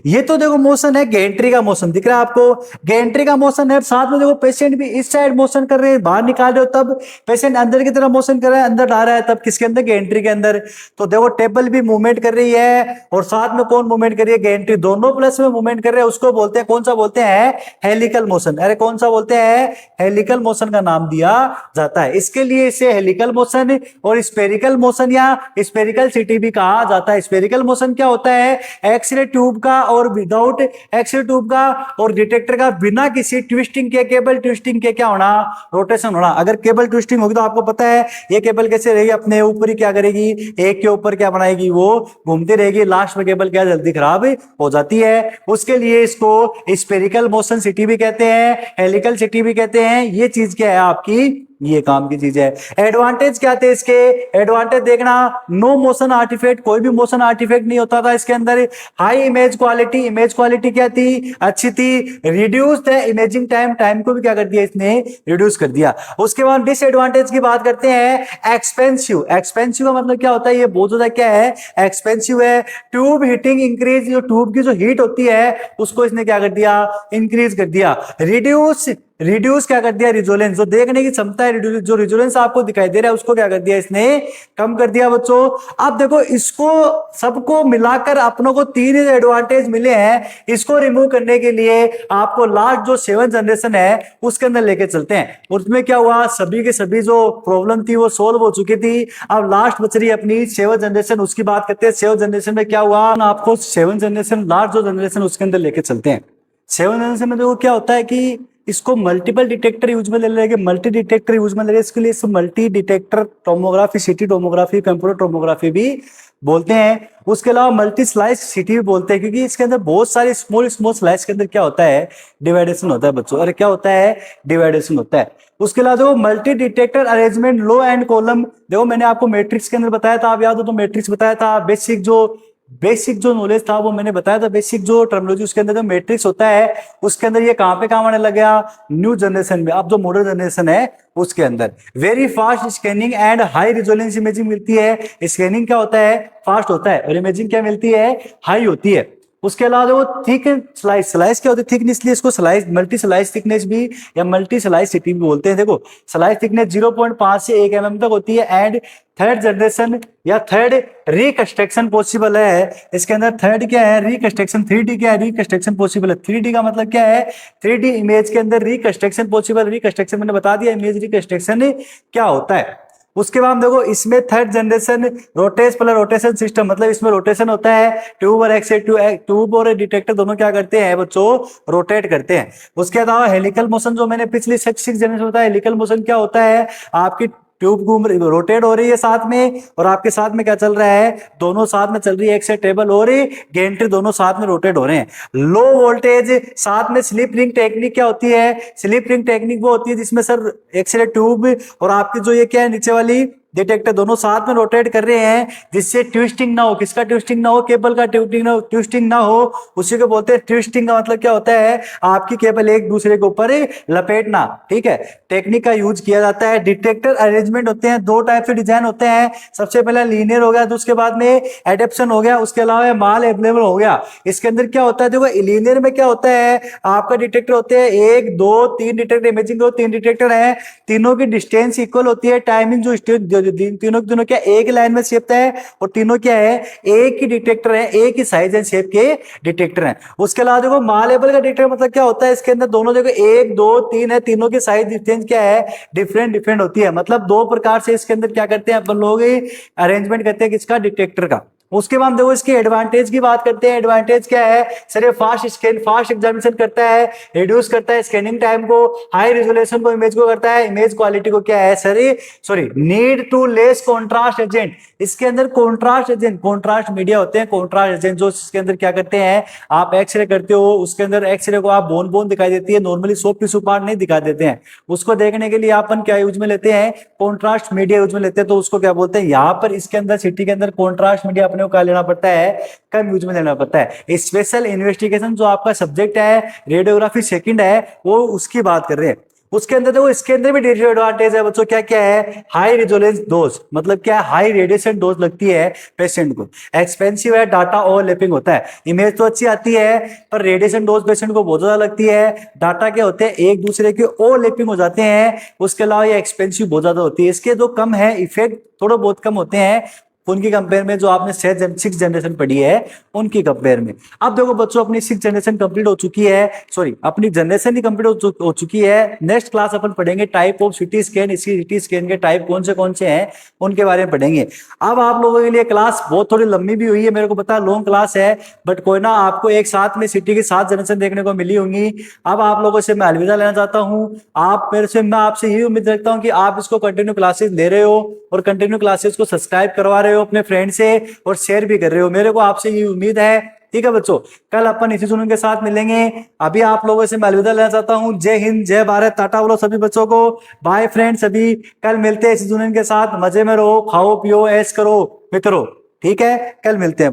ये तो देखो मोशन है गेंट्री का मोशन दिख रहा है आपको, गेंट्री का मोशन है, साथ में देखो पेशेंट भी इस साइड मोशन कर रहे हैं, बाहर निकाल रहे हो तब पेशेंट अंदर की तरफ मोशन कर रहा है, अंदर आ रहा है तब किसके अंदर, गेंट्री के अंदर। तो देखो टेबल भी मूवमेंट कर रही है और साथ में कौन मूवमेंट कर रही है, गेंट्री, दोनों प्लस में मूवमेंट कर रहे हैं, उसको बोलते हैं, कौन सा बोलते हैं, हेलिकल मोशन। अरे कौन सा बोलते हैं, हेलिकल मोशन का नाम दिया जाता है। इसके लिए इसे हेलिकल मोशन और स्पेरिकल मोशन या स्पेरिकल सिटी भी कहा जाता है। स्पेरिकल मोशन क्या होता है, एक्सरे ट्यूब का और विदाउट एक्सरे ट्यूब का और डिटेक्टर का बिना किसी ट्विस्टिंग के, केबल ट्विस्टिंग के क्या होना, रोटेशन होना। अगर केबल ट्विस्टिंग होगी तो आपको पता है ये केबल कैसे रहेगी, अपने ऊपर ही क्या करेगी, एक के ऊपर क्या बनाएगी, वो घूमती रहेगी, लास्ट में केबल क्या जल्दी खराब हो जाती है। उसके लिए इसको स्पेरिकल मोशन सिटी भी कहते हैं, हेलिकल सिटी भी कहते हैं। ये चीज क्या है आपकी, ये काम की चीज है। एडवांटेज क्या थे इसके, एडवांटेज देखना, नो मोशन आर्टिफैक्ट, कोई भी मोशन आर्टिफैक्ट नहीं होता था इसके अंदर। High image quality, image quality क्या थी, अच्छी थी। Reduce the imaging time, time को भी क्या कर दिया इसने, रिड्यूस कर दिया। उसके बाद डिसएडवांटेज की बात करते हैं, एक्सपेंसिव। एक्सपेंसिव का मतलब क्या होता है, ये बहुत ज्यादा क्या है, एक्सपेंसिव है। ट्यूब हीटिंग इंक्रीज, जो ट्यूब की जो हीट होती है उसको इसने क्या कर दिया, इंक्रीज कर दिया। रिड्यूस, रिड्यूस क्या कर दिया, रिजोलेंस, जो देखने की क्षमता है, जो रिजोलेंस आपको दिखाई दे रहा है उसको क्या कर दिया इसने, कम कर दिया बच्चों। अब देखो इसको सबको मिलाकर अपनों को 3 एडवांटेज मिले हैं। इसको रिमूव करने के लिए आपको लास्ट जो 7 जनरेशन है उसके अंदर लेके चलते हैं। उसमें क्या हुआ, सभी के सभी जो प्रॉब्लम थी वो सोल्व हो चुकी थी। अब लास्ट बच रही है अपनी 7 जनरेशन, उसकी बात करते हैं। 7 जनरेशन में क्या हुआ, आपको 7 जनरेशन, लास्ट जो जनरेशन उसके अंदर लेके चलते हैं। 7 जनरेशन में देखो क्या होता है कि इसको मल्टीपल डिटेक्टर यूज में ले लेंगे, मल्टी डिटेक्टर यूज में ले रहे, इसके लिए multi detector tomography, city tomography, computer tomography भी बोलते हैं। उसके अलावा मल्टी स्लाइस सिटी भी बोलते हैं, क्योंकि इसके अंदर बहुत सारे स्मॉल स्मॉल स्लाइस के अंदर क्या होता है, डिवाइडेशन होता है बच्चों। अरे क्या होता है, डिवाइडेशन होता है। उसके अलावा देखो multi detector arrangement, low and column, देखो मैंने आपको मैट्रिक्स के अंदर बताया था, आप याद हो तो मैट्रिक्स बताया था। बेसिक जो नॉलेज था वो मैंने बताया था, बेसिक जो टर्मिनोलॉजी उसके अंदर जो मैट्रिक्स होता है उसके अंदर ये कहां पे काम आने लग गया, न्यू जनरेशन में। अब जो मॉडर्न जनरेशन है उसके अंदर very fast scanning and high resolution imaging मिलती है। स्कैनिंग क्या होता है, फास्ट होता है, और इमेजिंग क्या मिलती है, हाई होती है। उसके अलावा वो थिक स्लाइस, स्लाइस क्या होती है, थिकनेस, इसलिए इसको स्लाइस, मल्टी स्लाइस थिकनेस भी या मल्टी स्लाइस सिटी भी बोलते हैं। देखो स्लाइस थिकनेस 0.5 से 1 mm तक होती है। एंड थर्ड जनरेशन या थर्ड रिकंस्ट्रक्शन पॉसिबल है। इसके अंदर थर्ड क्या है, रिकंस्ट्रक्शन। 3D क्या है, रिकंस्ट्रक्शन पॉसिबल है। 3D का मतलब क्या है, 3D इमेज के अंदर रिकंस्ट्रक्शन पॉसिबल। रिकंस्ट्रक्शन मैंने बता दिया, इमेज रिकंस्ट्रक्शन क्या होता है। उसके बाद देखो इसमें third generation rotates plus rotation system, मतलब इसमें रोटेशन होता है। ट्यूब और ट्यूब और डिटेक्टर दोनों क्या करते हैं बच्चों, रोटेट करते हैं। उसके अलावा हेलिकल मोशन, जो मैंने पिछली 6 जनरेशन बताया, हेलिकल मोशन क्या होता है, आपकी ट्यूब घूम रही, रोटेट हो रही है साथ में, और आपके साथ में क्या चल रहा है, दोनों साथ में चल रही है, एक से टेबल और गेंट्री दोनों साथ में रोटेट हो रहे हैं। लो वोल्टेज, साथ में स्लिप रिंग टेक्निक क्या होती है, स्लिप रिंग टेक्निक वो होती है जिसमें सर एक्सरे ट्यूब और आपकी जो ये क्या है नीचे वाली डिटेक्टर दोनों साथ में रोटेट कर रहे हैं, जिससे ट्विस्टिंग ना हो। किसका ट्विस्टिंग ना हो, केबल का ट्विस्टिंग ना हो, उसी को बोलते हैं ट्विस्टिंग। का मतलब क्या होता है, आपकी केबल एक दूसरे के ऊपर लपेटना, ठीक है। टेक्निक का यूज किया जाता है। डिटेक्टर अरेंजमेंट होते हैं, 2 टाइप से डिजाइन होते हैं। सबसे पहले लीनियर हो गया, तो उसके बाद में एडेप्शन हो गया, उसके अलावा माल अवेलेबल हो गया। इसके अंदर क्या होता है, देखो लीनियर में क्या होता है, आपका डिटेक्टर होते हैं 1 2 3 डिटेक्टर, इमेजिंग को 3 डिटेक्टर है, तीनों की डिस्टेंस इक्वल होती है। टाइमिंग जो तीनों क्या एक लाइन में शेप है, और तीनों क्या है, एक ही डिटेक्टर है, एक ही साइज एंड शेप के डिटेक्टर हैं। उसके अलावा देखो मालेबल का डिटेक्टर मतलब क्या होता है, इसके अंदर दोनों देखो 1 2 3 है, तीनों की साइज डिस्टेंस क्या है, डिफरेंट होती है। मतलब 2 प्रकार से इसके अंदर क्या करते हैं अपन लोग, अरेंजमेंट करते हैं किसका, डिटेक्टर का। उसके बाद देखो इसके एडवांटेज की बात करते हैं। एडवांटेज क्या है सर, ये फास्ट एग्जामिनेशन करता है, रिड्यूस करता है स्कैनिंग टाइम को, हाई रिजोल्यूशन को इमेज को करता है, इमेज क्वालिटी को क्या है sorry need to less contrast agent. इसके अंदर कॉन्ट्रास्ट एजेंट, कॉन्ट्रास्ट मीडिया होते हैं, कॉन्ट्रास्ट एजेंट जो इसके अंदर क्या करते हैं, आप एक्सरे करते हो उसके अंदर एक्सरे को आप बोन दिखाई देती है, नॉर्मली सॉफ्ट टिश्यू पार्ट नहीं दिखा देते हैं। उसको देखने के लिए अपन क्या यूज में लेते हैं, कॉन्ट्रास्ट मीडिया यूज में लेते हैं। तो उसको क्या बोलते हैं, यहाँ पर इसके अंदर सिटी के अंदर कॉन्ट्रास्ट मीडिया अपने को क्या लेना पड़ता है, कम यूज में लेना पड़ता है। स्पेशल इन्वेस्टिगेशन जो आपका सब्जेक्ट है, रेडियोग्राफी सेकंड है, वो उसकी बात कर रहे हैं। उसके अंदर देखो, इसके अंदर भी डिसएडवांटेज है बच्चों। क्या क्या है? हाई रेजोलेंस डोज, मतलब क्या है? हाई रेडिएशन डोज लगती है पेशेंट को। एक्सपेंसिव है, डाटा ओवरलैपिंग होता है। इमेज तो अच्छी आती है पर रेडिएशन डोज पेशेंट को बहुत ज्यादा लगती है। डाटा क्या होते हैं? एक दूसरे के ओवरलैपिंग हो जाते हैं। उसके अलावा ये एक्सपेंसिव बहुत ज्यादा होती है। इसके जो कम है इफेक्ट, थोड़े बहुत कम होते हैं उनकी कंपेयर में, जो आपने सिक्स जनरेशन पढ़ी है उनकी कंपेयर में। अब देखो बच्चों, अपनी सिक्स जनरेशन कंप्लीट हो चुकी है, सॉरी अपनी जनरेशन ही कंप्लीट हो चुकी है। नेक्स्ट क्लास अपन पढ़ेंगे टाइप ऑफ सिटी स्कैन। इसी सिटी स्कैन के टाइप कौन से हैं उनके बारे में पढ़ेंगे। अब आप लोगों के लिए क्लास बहुत थोड़ी लंबी भी हुई है, मेरे को पता है लॉन्ग क्लास है, बट कोई ना, आपको एक साथ में सिटी की 7 जनरेशन देखने को मिली होंगी। अब आप लोगों से मैं अलविदा लेना चाहता हूँ। मैं आपसे यही उम्मीद रखता हूँ कि आप इसको कंटिन्यू क्लासेस ले रहे हो और कंटिन्यू क्लासेस को सब्सक्राइब करवा रहे हो अपने फ्रेंड से और शेयर भी कर रहे हो। मेरे को आपसे ये उम्मीद है। ठीक है बच्चों, कल अपन इसी जुनून के साथ मिलेंगे। अभी आप लोगों से मैं अलविदा लेना चाहता हूं। जय हिंद, जय भारत, टाटा बोलो सभी बच्चों को। बाय फ्रेंड्स, सभी कल मिलते हैं इसी जुनून के साथ। मजे में रहो, खाओ पियो, ऐश करो मित्रों। ठीक है, कल मिलते हैं।